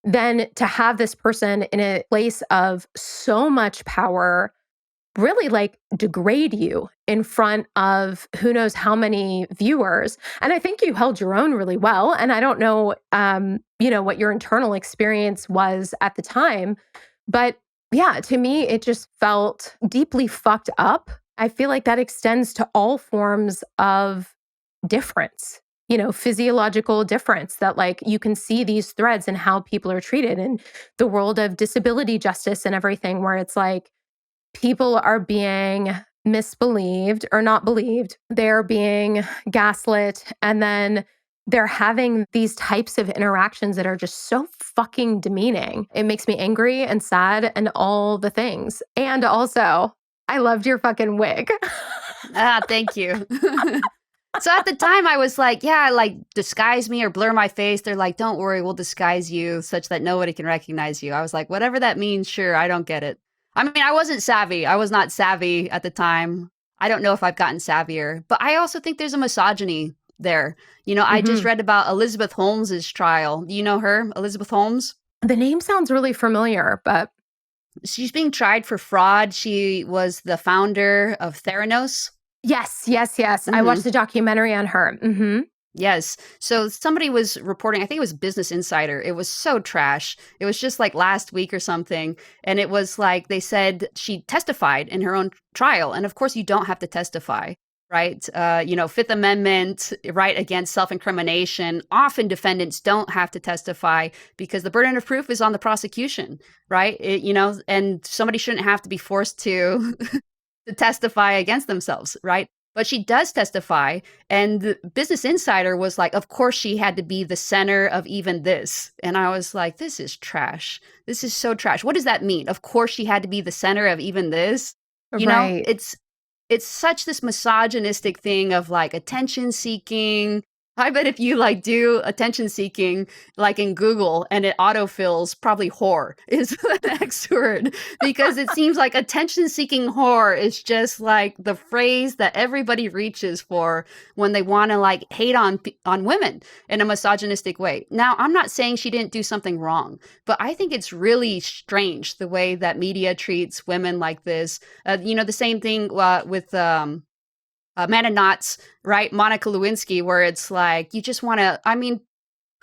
then to have this person in a place of so much power really like degrade you in front of who knows how many viewers. And I think you held your own really well. And I don't know, what your internal experience was at the time, but yeah, to me, it just felt deeply fucked up. I feel like that extends to all forms of difference, physiological difference, that like you can see these threads and how people are treated in the world of disability justice and everything, where it's like, people are being misbelieved or not believed. They're being gaslit. And then they're having these types of interactions that are just so fucking demeaning. It makes me angry and sad and all the things. And also, I loved your fucking wig. Thank you. So at the time I was like, yeah, like disguise me or blur my face. They're like, don't worry, we'll disguise you such that nobody can recognize you. I was like, whatever that means, sure, I don't get it. I mean, I wasn't savvy. I was not savvy at the time. I don't know if I've gotten savvier, but I also think there's a misogyny there. I just read about Elizabeth Holmes's trial. Do you know her, Elizabeth Holmes? The name sounds really familiar, but she's being tried for fraud. She was the founder of Theranos. Yes. I watched the documentary on her. Yes. So somebody was reporting, I think it was Business Insider. It was so trash. It was just like last week or something. And it was like, they said she testified in her own trial. And of course you don't have to testify, right? Fifth Amendment, right against self-incrimination. Often defendants don't have to testify because the burden of proof is on the prosecution, right? And somebody shouldn't have to be forced to to testify against themselves, right? But she does testify, and the Business Insider was like, of course she had to be the center of even this. And I was like, this is trash. This is so trash. What does that mean? Of course she had to be the center of even this. Right. It's such this misogynistic thing of like attention seeking. I bet if you like do attention seeking, like in Google, and it autofills, probably whore is the next word, because it seems like attention seeking whore is just like the phrase that everybody reaches for when they want to like hate on women in a misogynistic way. Now, I'm not saying she didn't do something wrong, but I think it's really strange the way that media treats women like this. The same thing with Man of Knots, right? Monica Lewinsky, where it's like, you just want to,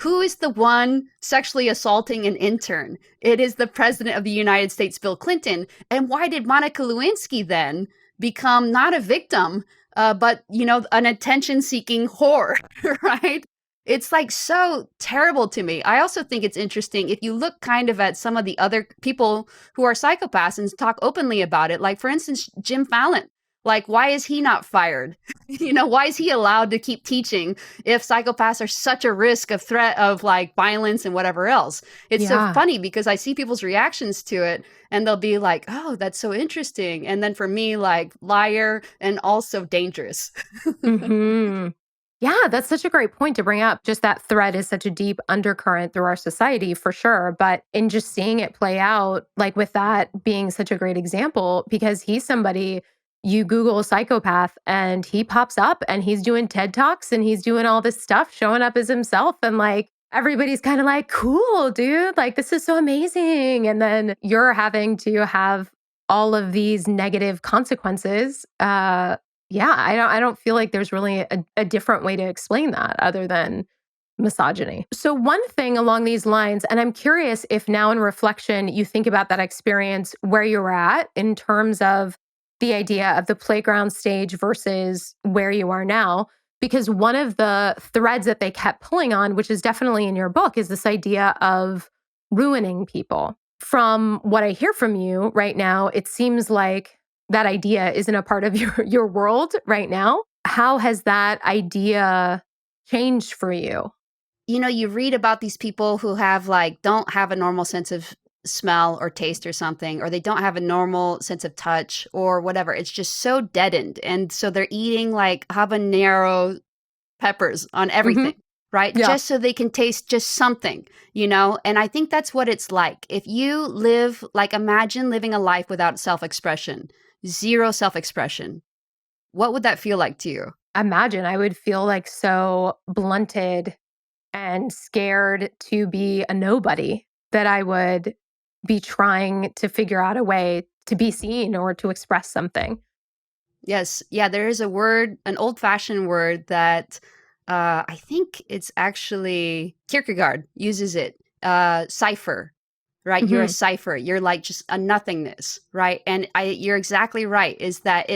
who is the one sexually assaulting an intern? It is the president of the United States, Bill Clinton. And why did Monica Lewinsky then become not a victim, but, an attention-seeking whore, right? It's like so terrible to me. I also think it's interesting if you look kind of at some of the other people who are psychopaths and talk openly about it. Like, for instance, Jim Fallon. Like, why is he not fired? Why is he allowed to keep teaching if psychopaths are such a risk of threat of like violence and whatever else? It's so funny because I see people's reactions to it and they'll be like, oh, that's so interesting. And then for me, like liar and also dangerous. Yeah, that's such a great point to bring up. Just that thread is such a deep undercurrent through our society for sure. But in just seeing it play out, like with that being such a great example, because he's somebody, you Google psychopath and he pops up and he's doing TED Talks and he's doing all this stuff, showing up as himself. And like, everybody's kind of like, cool, dude, like, this is so amazing. And then you're having to have all of these negative consequences. I don't feel like there's really a different way to explain that other than misogyny. So one thing along these lines, and I'm curious if now in reflection, you think about that experience where you were at in terms of the idea of the playground stage versus where you are now, because one of the threads that they kept pulling on, which is definitely in your book, is this idea of ruining people. From what I hear from you right now, it seems like that idea isn't a part of your world right now. How has that idea changed for you? You read about these people who have don't have a normal sense of smell or taste or something, or they don't have a normal sense of touch or whatever. It's just so deadened. And so they're eating like habanero peppers on Hmm. everything, right? Yeah. Just so they can taste just something, you know? And I think that's what it's like. If you live, like, imagine living a life without self expression, zero self expression. What would that feel like to you? Imagine I would feel like so blunted and scared to be a nobody that I would be trying to figure out a way to be seen or to express something. Yes. Yeah, there is a word, an old fashioned word that I think it's actually Kierkegaard uses it. Cipher, right? You're a Hmm. cipher. You're like just a nothingness, right? And you're exactly right. Is that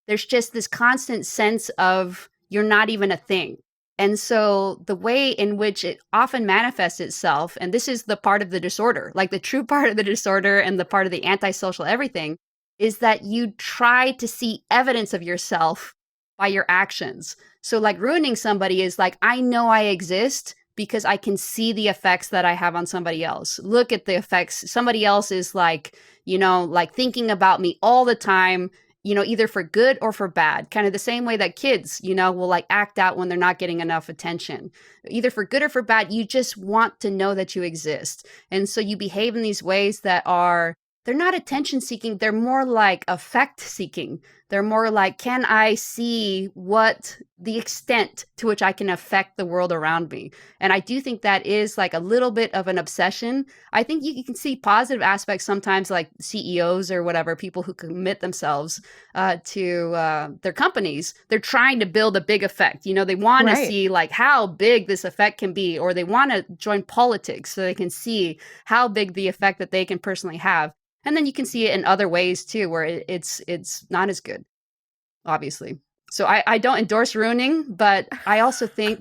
there's just this constant sense of you're not even a thing. And so the way in which it often manifests itself, and this is the part of the disorder, like the true part of the disorder and the part of the antisocial everything, is that you try to see evidence of yourself by your actions. So, like, ruining somebody is like, I know I exist because I can see the effects that I have on somebody else. Look at the effects. Somebody else is like, like thinking about me all the time, either for good or for bad. Kind of the same way that kids, will like act out when they're not getting enough attention. Either for good or for bad, you just want to know that you exist. And so you behave in these ways that are they're not attention seeking. They're more like effect seeking. They're more like, can I see what the extent to which I can affect the world around me? And I do think that is like a little bit of an obsession. I think you can see positive aspects sometimes, like CEOs or whatever, people who commit themselves to their companies. They're trying to build a big effect. They want to Right. see like how big this effect can be, or they want to join politics so they can see how big the effect that they can personally have. And then you can see it in other ways too, where it's not as good, obviously. So I don't endorse ruining, but I also think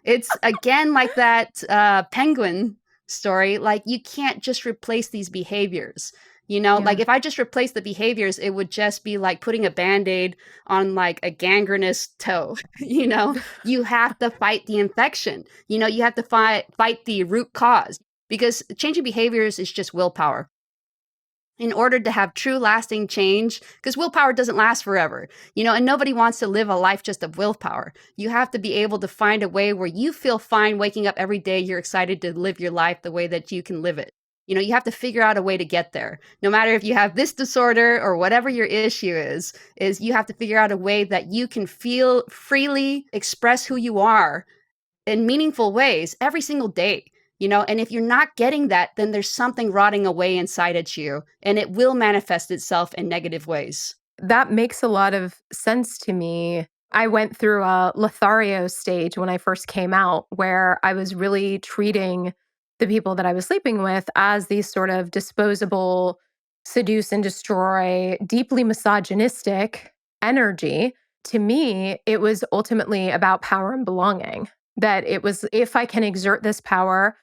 it's again like that penguin story. Like, you can't just replace these behaviors. Like, Yeah. if I just replace the behaviors, it would just be like putting a band-aid on like a gangrenous toe. You have to fight the infection. You have to fight the root cause, because changing behaviors is just willpower in order to have true lasting change, because willpower doesn't last forever, and nobody wants to live a life just of willpower. You have to be able to find a way where you feel fine waking up every day. You're excited to live your life the way that you can live it. You have to figure out a way to get there. No matter if you have this disorder or whatever your issue is you have to figure out a way that you can feel freely express who you are in meaningful ways every single day. And if you're not getting that, then there's something rotting away inside at you, and it will manifest itself in negative ways. That makes a lot of sense to me. I went through a Lothario stage when I first came out where I was really treating the people that I was sleeping with as these sort of disposable, seduce and destroy, deeply misogynistic energy. To me, it was ultimately about power and belonging. That it was, if I can exert this power,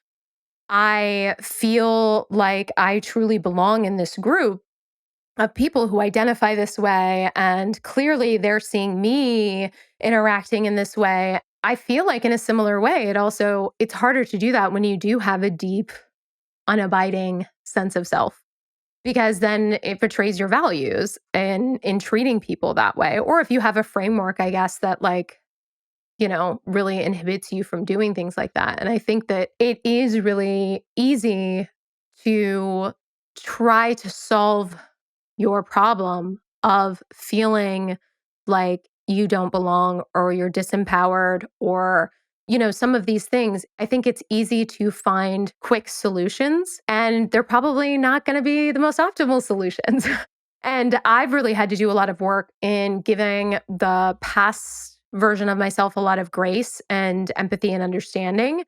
I feel like I truly belong in this group of people who identify this way, and clearly they're seeing me interacting in this way. I feel like in a similar way, it's harder to do that when you do have a deep, unabiding sense of self, because then it betrays your values in treating people that way. Or if you have a framework, I guess, that really inhibits you from doing things like that. And I think that it is really easy to try to solve your problem of feeling like you don't belong or you're disempowered or some of these things. I think it's easy to find quick solutions, and they're probably not going to be the most optimal solutions. And I've really had to do a lot of work in giving the past version of myself a lot of grace and empathy and understanding.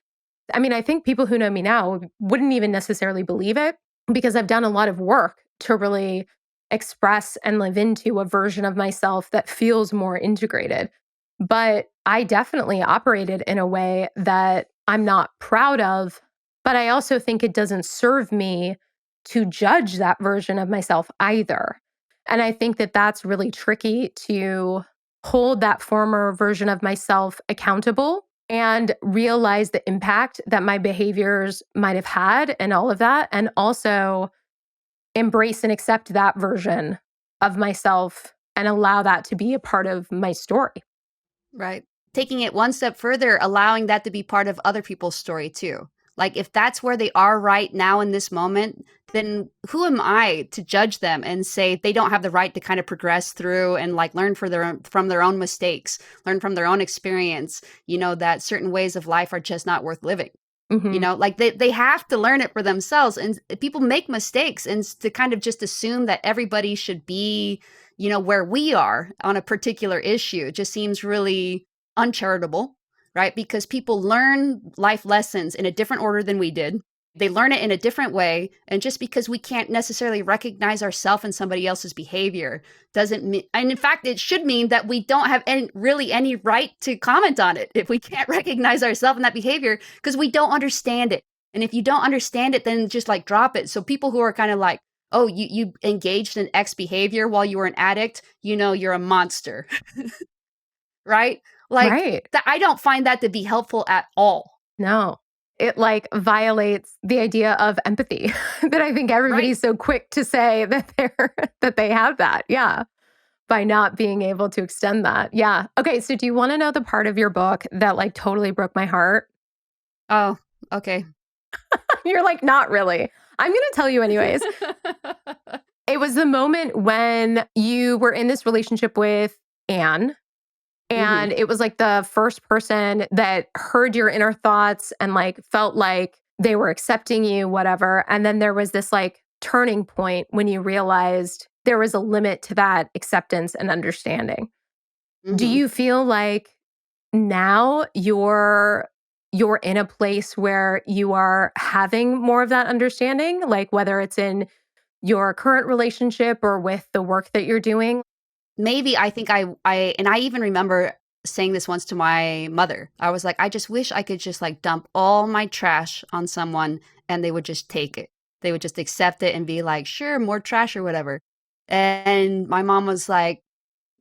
I mean, I think people who know me now wouldn't even necessarily believe it, because I've done a lot of work to really express and live into a version of myself that feels more integrated. But I definitely operated in a way that I'm not proud of, but I also think it doesn't serve me to judge that version of myself either. And I think that that's really tricky to hold that former version of myself accountable and realize the impact that my behaviors might have had and all of that. And also embrace and accept that version of myself and allow that to be a part of my story. Right. Taking it one step further, allowing that to be part of other people's story too. Like if that's where they are right now in this moment, then who am I to judge them and say they don't have the right to kind of progress through and like learn from their own mistakes, learn from their own experience, that certain ways of life are just not worth living. Like they have to learn it for themselves. And people make mistakes, and to kind of just assume that everybody should be, where we are on a particular issue just seems really uncharitable, right? Because people learn life lessons in a different order than we did. They learn it in a different way. And just because we can't necessarily recognize ourselves in somebody else's behavior doesn't mean, and in fact, it should mean that we don't have any right to comment on it if we can't recognize ourselves in that behavior because we don't understand it. And if you don't understand it, then just like drop it. So people who are kind of like, oh, you engaged in X behavior while you were an addict, you're a monster, right? Like, right. I don't find that to be helpful at all. No. It like violates the idea of empathy that I think everybody's so quick to say that that they have that. Yeah. By not being able to extend that. Yeah. Okay. So do you want to know the part of your book that like totally broke my heart? Oh, okay. You're like, not really. I'm going to tell you anyways. It was the moment when you were in this relationship with Anne. And it was like the first person that heard your inner thoughts and like felt like they were accepting you, whatever. And then there was this like turning point when you realized there was a limit to that acceptance and understanding. Do you feel like now you're in a place where you are having more of that understanding, like whether it's in your current relationship or with the work that you're doing? Maybe I think and I even remember saying this once to my mother. I was like, I just wish I could just like dump all my trash on someone and they would just take it. They would just accept it and be like, sure, more trash or whatever. And my mom was like,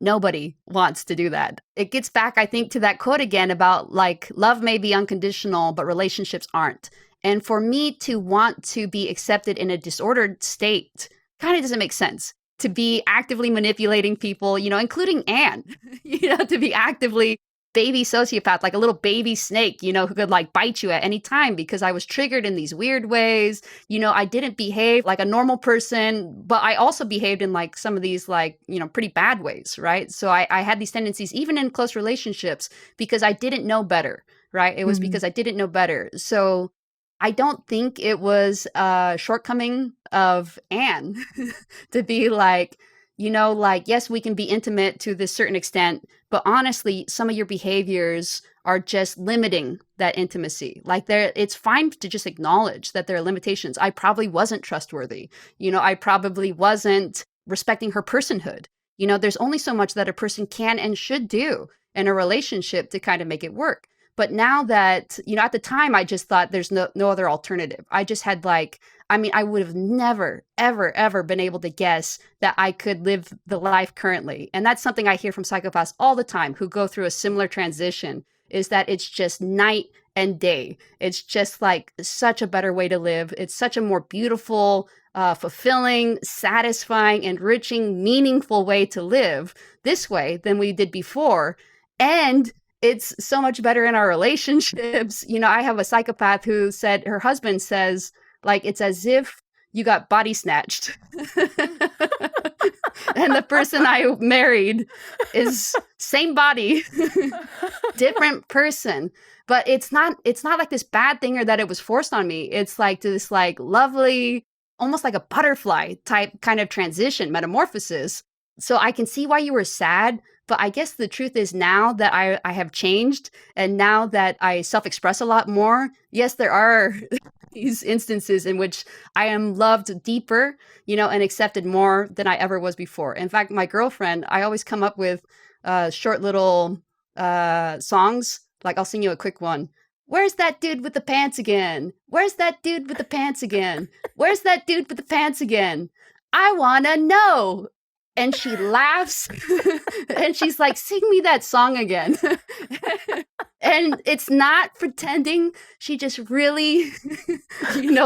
nobody wants to do that. It gets back, I think, to that quote again about like love may be unconditional, but relationships aren't. And for me to want to be accepted in a disordered state kind of doesn't make sense. To be actively manipulating people, including Anne, to be actively baby sociopath, like a little baby snake, who could like bite you at any time because I was triggered in these weird ways. I didn't behave like a normal person, but I also behaved in like some of these like, pretty bad ways, right? So I had these tendencies even in close relationships because I didn't know better, right? It was because I didn't know better. So I don't think it was a shortcoming of Anne to be like, yes, we can be intimate to this certain extent, but honestly, some of your behaviors are just limiting that intimacy. Like it's fine to just acknowledge that there are limitations. I probably wasn't trustworthy. I probably wasn't respecting her personhood. There's only so much that a person can and should do in a relationship to kind of make it work. But now that, at the time, I just thought there's no other alternative. I just had I would have never, ever, ever been able to guess that I could live the life currently. And that's something I hear from psychopaths all the time who go through a similar transition, is that it's just night and day. It's just like such a better way to live. It's such a more beautiful, fulfilling, satisfying, enriching, meaningful way to live this way than we did before. And it's so much better in our relationships. I have a psychopath who said, her husband says, like, it's as if you got body snatched. And the person I married is same body, different person. But it's not like this bad thing or that it was forced on me. It's like this like lovely, almost like a butterfly type kind of transition, metamorphosis. So I can see why you were sad. But I guess the truth is now that I have changed and now that I self-express a lot more, yes, there are these instances in which I am loved deeper, and accepted more than I ever was before. In fact, my girlfriend, I always come up with short little songs. Like I'll sing you a quick one. Where's that dude with the pants again? Where's that dude with the pants again? Where's that dude with the pants again? I want to know. And she laughs and she's like, sing me that song again. And And it's not pretending. She just really,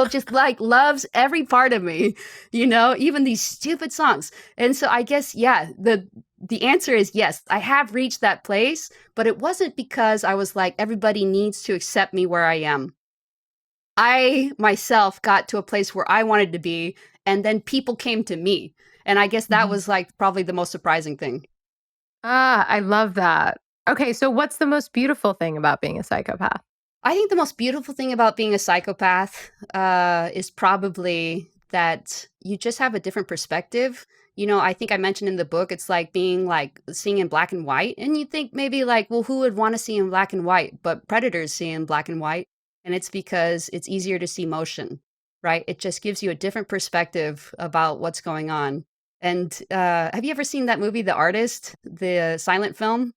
just like loves every part of me, even these stupid songs. And so I guess, yeah, the answer is yes, I have reached that place, but it wasn't because I was like, everybody needs to accept me where I am. I myself got to a place where I wanted to be, and then people came to me. And I guess that was like probably the most surprising thing. I love that. Okay, so what's the most beautiful thing about being a psychopath? I think the most beautiful thing about being a psychopath is probably that you just have a different perspective. I think I mentioned in the book, it's like being like seeing in black and white. And you think maybe like, well, who would want to see in black and white? But predators see in black and white. And it's because it's easier to see motion, right? It just gives you a different perspective about what's going on. And have you ever seen that movie, The Artist, the silent film?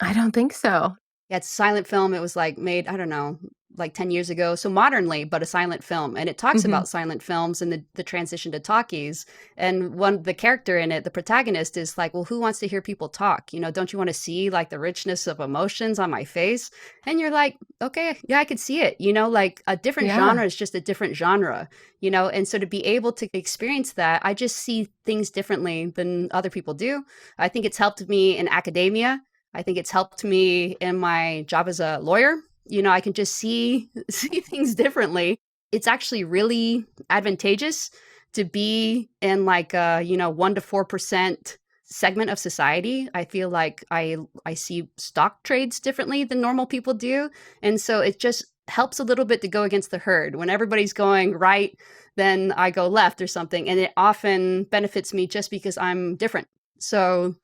I don't think so. Yeah, it's a silent film. It was like made, I don't know, like 10 years ago. So modernly, but a silent film. And it talks Mhm. about silent films and the transition to talkies. And the character in it, the protagonist is like, well, who wants to hear people talk? Don't you want to see like the richness of emotions on my face? And you're like, okay, yeah, I could see it. Like a different Yeah. genre is just a different genre, and so to be able to experience that, I just see things differently than other people do. I think it's helped me in academia. I think it's helped me in my job as a lawyer. I can just see things differently. It's actually really advantageous to be in like a 1 to 4% segment of society. I feel like I see stock trades differently than normal people do, and so it just helps a little bit to go against the herd. When everybody's going right, then I go left or something, and it often benefits me just because I'm different. So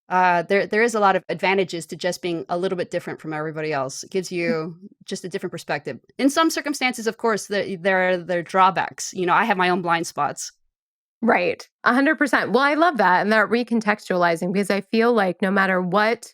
there is a lot of advantages to just being a little bit different from everybody else. It gives you just a different perspective. In some circumstances, of course, there are drawbacks. I have my own blind spots. Right. 100%. Well, I love that. And that recontextualizing, because I feel like no matter what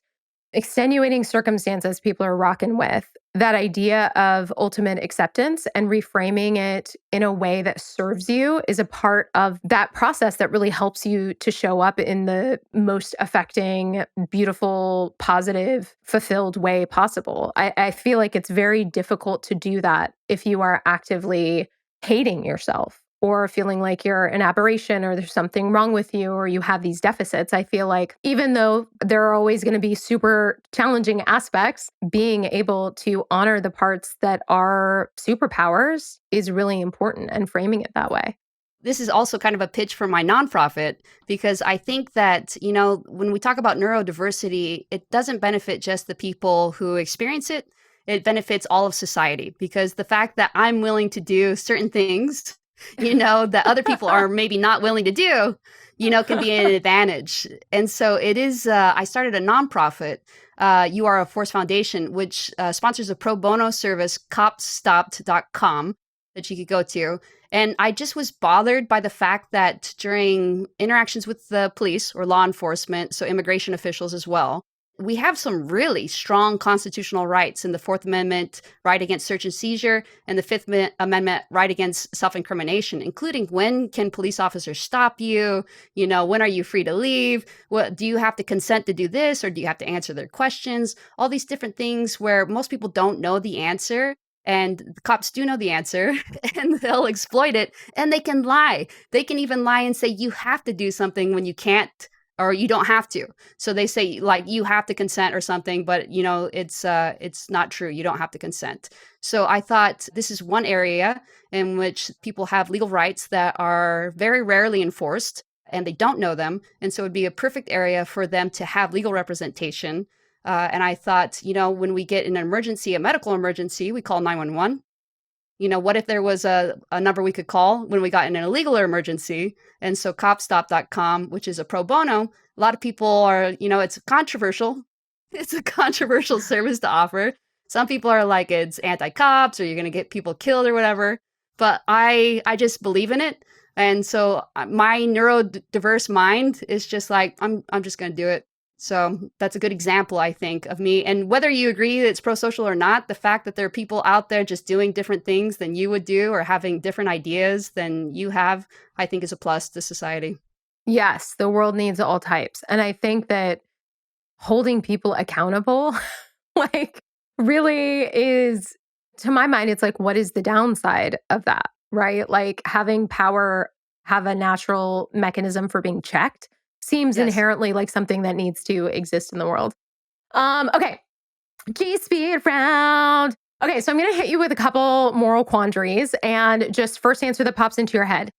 extenuating circumstances people are rocking with, that idea of ultimate acceptance and reframing it in a way that serves you is a part of that process that really helps you to show up in the most affecting, beautiful, positive, fulfilled way possible. I feel like it's very difficult to do that if you are actively hating yourself or feeling like you're an aberration or there's something wrong with you or you have these deficits. I feel like even though there are always going to be super challenging aspects, being able to honor the parts that are superpowers is really important, and framing it that way. This is also kind of a pitch for my nonprofit, because I think that, when we talk about neurodiversity, it doesn't benefit just the people who experience it. It benefits all of society, because the fact that I'm willing to do certain things that other people are maybe not willing to do, can be an advantage. And so it is, I started a nonprofit, You Are a Force Foundation, which sponsors a pro bono service, copstopped.com, that you could go to. And I just was bothered by the fact that during interactions with the police or law enforcement, so immigration officials as well, we have some really strong constitutional rights in the Fourth Amendment, right against search and seizure, and the Fifth Amendment, right against self-incrimination, including when can police officers stop you? When are you free to leave? What, do you have to consent to do this, or do you have to answer their questions? All these different things where most people don't know the answer. And the cops do know the answer, and they'll exploit it, and they can lie. They can even lie and say you have to do something when you can't, or you don't have to. So they say like you have to consent or something, but it's not true. You don't have to consent. So I thought this is one area in which people have legal rights that are very rarely enforced, and they don't know them. And so it would be a perfect area for them to have legal representation. And I thought, when we get an emergency, a medical emergency, we call 911. What if there was a number we could call when we got in an illegal emergency? And so copstop.com, which is a pro bono, a lot of people are, it's controversial. It's a controversial service to offer. Some people are like, it's anti-cops, or you're going to get people killed or whatever. But I just believe in it. And so my neurodiverse mind is just like, I'm just going to do it. So that's a good example, I think, of me. And whether you agree that it's pro-social or not, the fact that there are people out there just doing different things than you would do, or having different ideas than you have, I think is a plus to society. Yes, the world needs all types. And I think that holding people accountable, like really is, to my mind, it's like, what is the downside of that, right? Like having power have a natural mechanism for being checked seems Yes. inherently like something that needs to exist in the world. Okay. G-speed round. Okay, so I'm going to hit you with a couple moral quandaries and just first answer that pops into your head.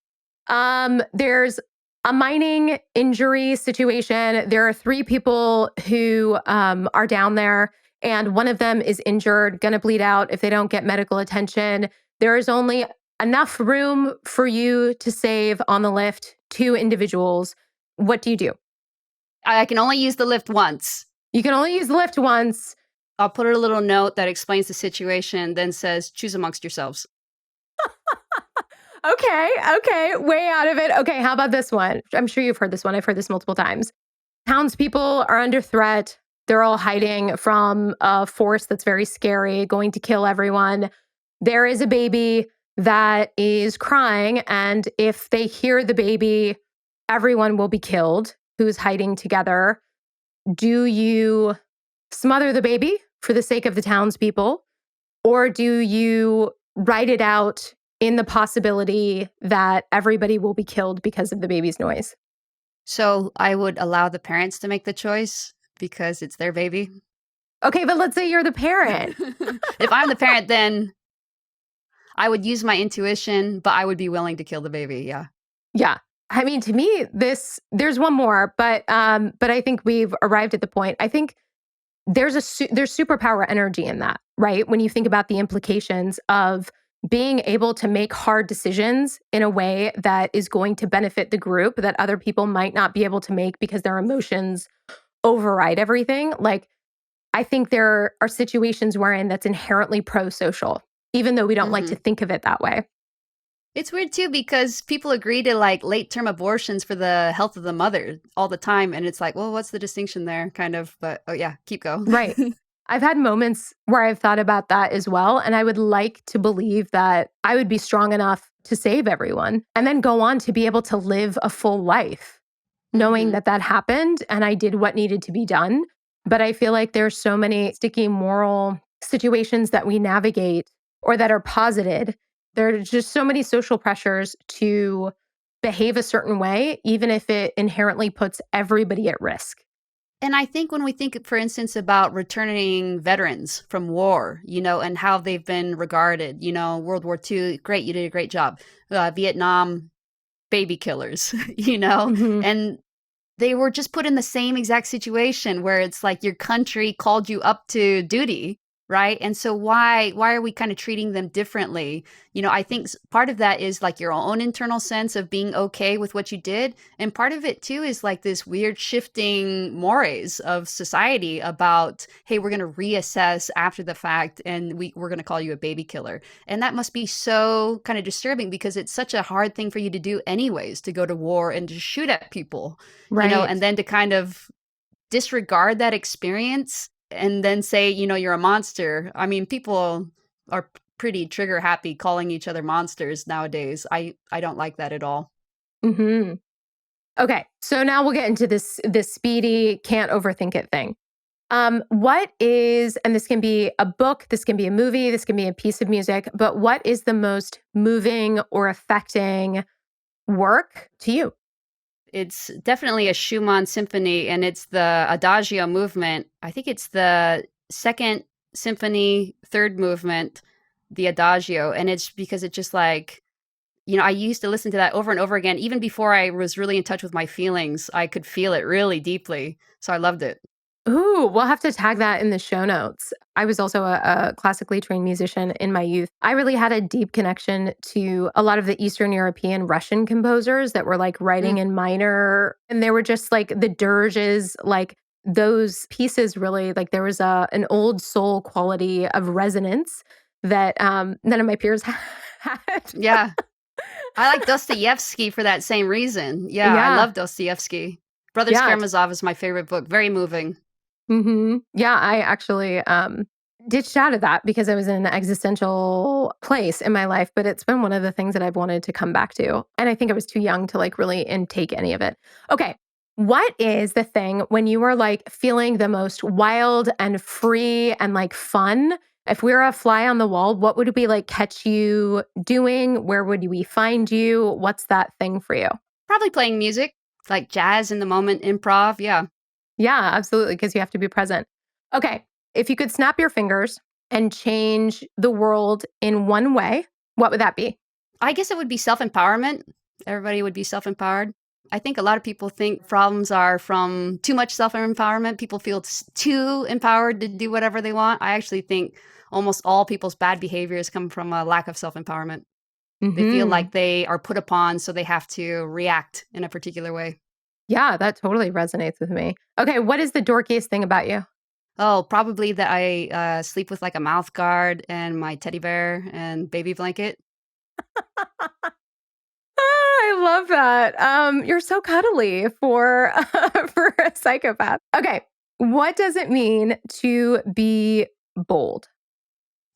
There's a mining injury situation. There are 3 people who are down there, and one of them is injured, going to bleed out if they don't get medical attention. There is only enough room for you to save on the lift 2 individuals. What do you do? I can only use the lift once. You can only use the lift once. I'll put a little note that explains the situation, then says, choose amongst yourselves. Okay, way out of it. Okay, how about this one? I'm sure you've heard this one. I've heard this multiple times. Townspeople are under threat. They're all hiding from a force that's very scary, going to kill everyone. There is a baby that is crying, and if they hear the baby, everyone will be killed who's hiding together. Do you smother the baby for the sake of the townspeople, or do you write it out in the possibility that everybody will be killed because of the baby's noise? So I would allow the parents to make the choice because it's their baby. Okay, but let's say you're the parent. If I'm the parent, then I would use my intuition, but I would be willing to kill the baby. Yeah. Yeah. I mean, to me, there's one more, but I think we've arrived at the point. I think there's superpower energy in that, right? When you think about the implications of being able to make hard decisions in a way that is going to benefit the group that other people might not be able to make because their emotions override everything. Like, I think there are situations wherein that's inherently pro-social, even though we don't like to think of it that way. It's weird too because people agree to like late-term abortions for the health of the mother all the time, and it's like, well, what's the distinction there? Kind of, but oh yeah, keep going. Right. I've had moments where I've thought about that as well, and I would like to believe that I would be strong enough to save everyone and then go on to be able to live a full life, knowing that that happened and I did what needed to be done. But I feel like there's so many sticky moral situations that we navigate or that are posited. There are just so many social pressures to behave a certain way, even if it inherently puts everybody at risk. And I think when we think, for instance, about returning veterans from war, and how they've been regarded, World War II, great, you did a great job. Vietnam, baby killers, and they were just put in the same exact situation where it's like your country called you up to duty, right? And so why are we kind of treating them differently? I think part of that is like your own internal sense of being okay with what you did. And part of it too is like this weird shifting mores of society about, hey, we're going to reassess after the fact and we're going to call you a baby killer. And that must be so kind of disturbing because it's such a hard thing for you to do anyways, to go to war and to shoot at people, Right. And then to kind of disregard that experience and then say, you're a monster. I mean, people are pretty trigger happy calling each other monsters nowadays. I don't like that at all. Okay, so now we'll get into this speedy, can't overthink it thing. What is, and this can be a book, this can be a movie, this can be a piece of music, but what is the most moving or affecting work to you? It's definitely a Schumann symphony, and it's the Adagio movement. I think it's the second symphony, third movement, the Adagio. And it's because it's just like, I used to listen to that over and over again. Even before I was really in touch with my feelings, I could feel it really deeply. So I loved it. Ooh, we'll have to tag that in the show notes. I was also a classically trained musician in my youth. I really had a deep connection to a lot of the Eastern European Russian composers that were like writing in minor. And they were just like the dirges, like those pieces really, like there was an old soul quality of resonance that none of my peers had. Yeah. I like Dostoevsky for that same reason. Yeah. I love Dostoevsky. Brothers Karamazov is my favorite book. Very moving. Yeah, I actually ditched out of that because I was in an existential place in my life, but it's been one of the things that I've wanted to come back to. And I think I was too young to like really intake any of it. Okay, What is the thing when you are like feeling the most wild and free and like fun? If we were a fly on the wall, what would we like catch you doing? Where would we find you? What's that thing for you? Probably playing music, like jazz in the moment, improv. Yeah. Yeah, absolutely. Because you have to be present. Okay. If you could snap your fingers and change the world in one way, what would that be? I guess it would be self empowerment. Everybody would be self empowered. I think a lot of people think problems are from too much self empowerment. People feel too empowered to do whatever they want. I actually think almost all people's bad behaviors come from a lack of self empowerment. They feel Hmm. like they are put upon, so they have to react in a particular way. Yeah, that totally resonates with me. Okay. What is the dorkiest thing about you? Oh, probably that I sleep with like a mouth guard and my teddy bear and baby blanket. I love that. You're so cuddly for for a psychopath. Okay, what does it mean to be bold?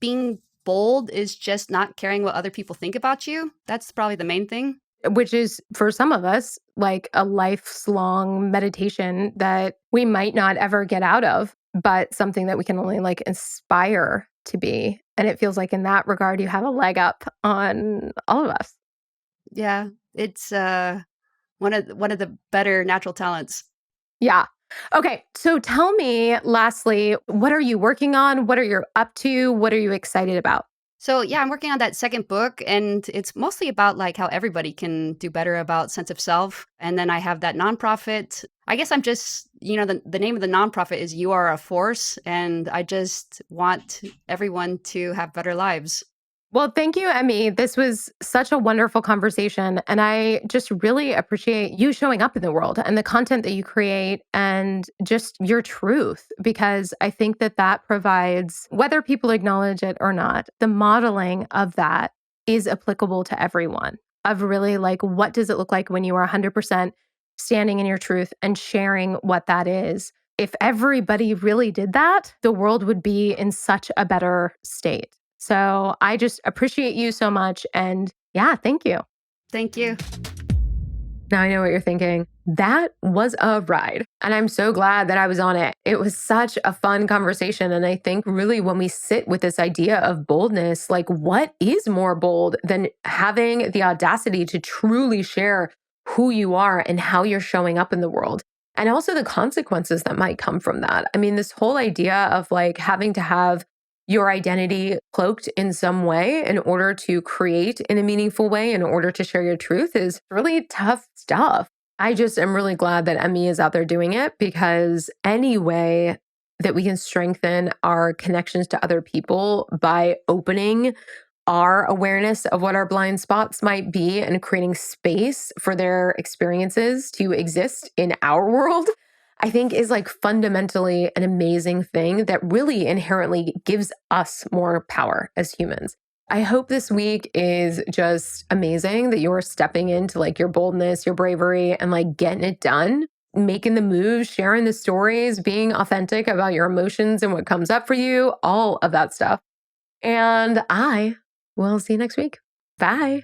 Being bold is just not caring what other people think about you. That's probably the main thing. Which is for some of us like a lifelong meditation that we might not ever get out of, but something that we can only like aspire to be. And it feels like in that regard, you have a leg up on all of us. Yeah, it's one of the better natural talents. Yeah. Okay. So tell me, lastly, what are you working on? What are you up to? What are you excited about? So yeah, I'm working on that second book, and it's mostly about like how everybody can do better about sense of self. And then I have that nonprofit. I guess I'm just, the name of the nonprofit is You Are a Force, and I just want everyone to have better lives. Well, thank you, Emmy. This was such a wonderful conversation. And I just really appreciate you showing up in the world and the content that you create and just your truth, because I think that that provides, whether people acknowledge it or not, the modeling of that is applicable to everyone. Of really like, what does it look like when you are 100% standing in your truth and sharing what that is? If everybody really did that, the world would be in such a better state. So I just appreciate you so much. And yeah, thank you. Thank you. Now I know what you're thinking. That was a ride. And I'm so glad that I was on it. It was such a fun conversation. And I think really when we sit with this idea of boldness, like what is more bold than having the audacity to truly share who you are and how you're showing up in the world? And also the consequences that might come from that. I mean, this whole idea of like having to have your identity cloaked in some way in order to create in a meaningful way, in order to share your truth is really tough stuff. I just am really glad that Emmy is out there doing it, because any way that we can strengthen our connections to other people by opening our awareness of what our blind spots might be and creating space for their experiences to exist in our world, I think is like fundamentally an amazing thing that really inherently gives us more power as humans. I hope this week is just amazing, that you're stepping into like your boldness, your bravery, and like getting it done, making the moves, sharing the stories, being authentic about your emotions and what comes up for you, all of that stuff. And I will see you next week. Bye.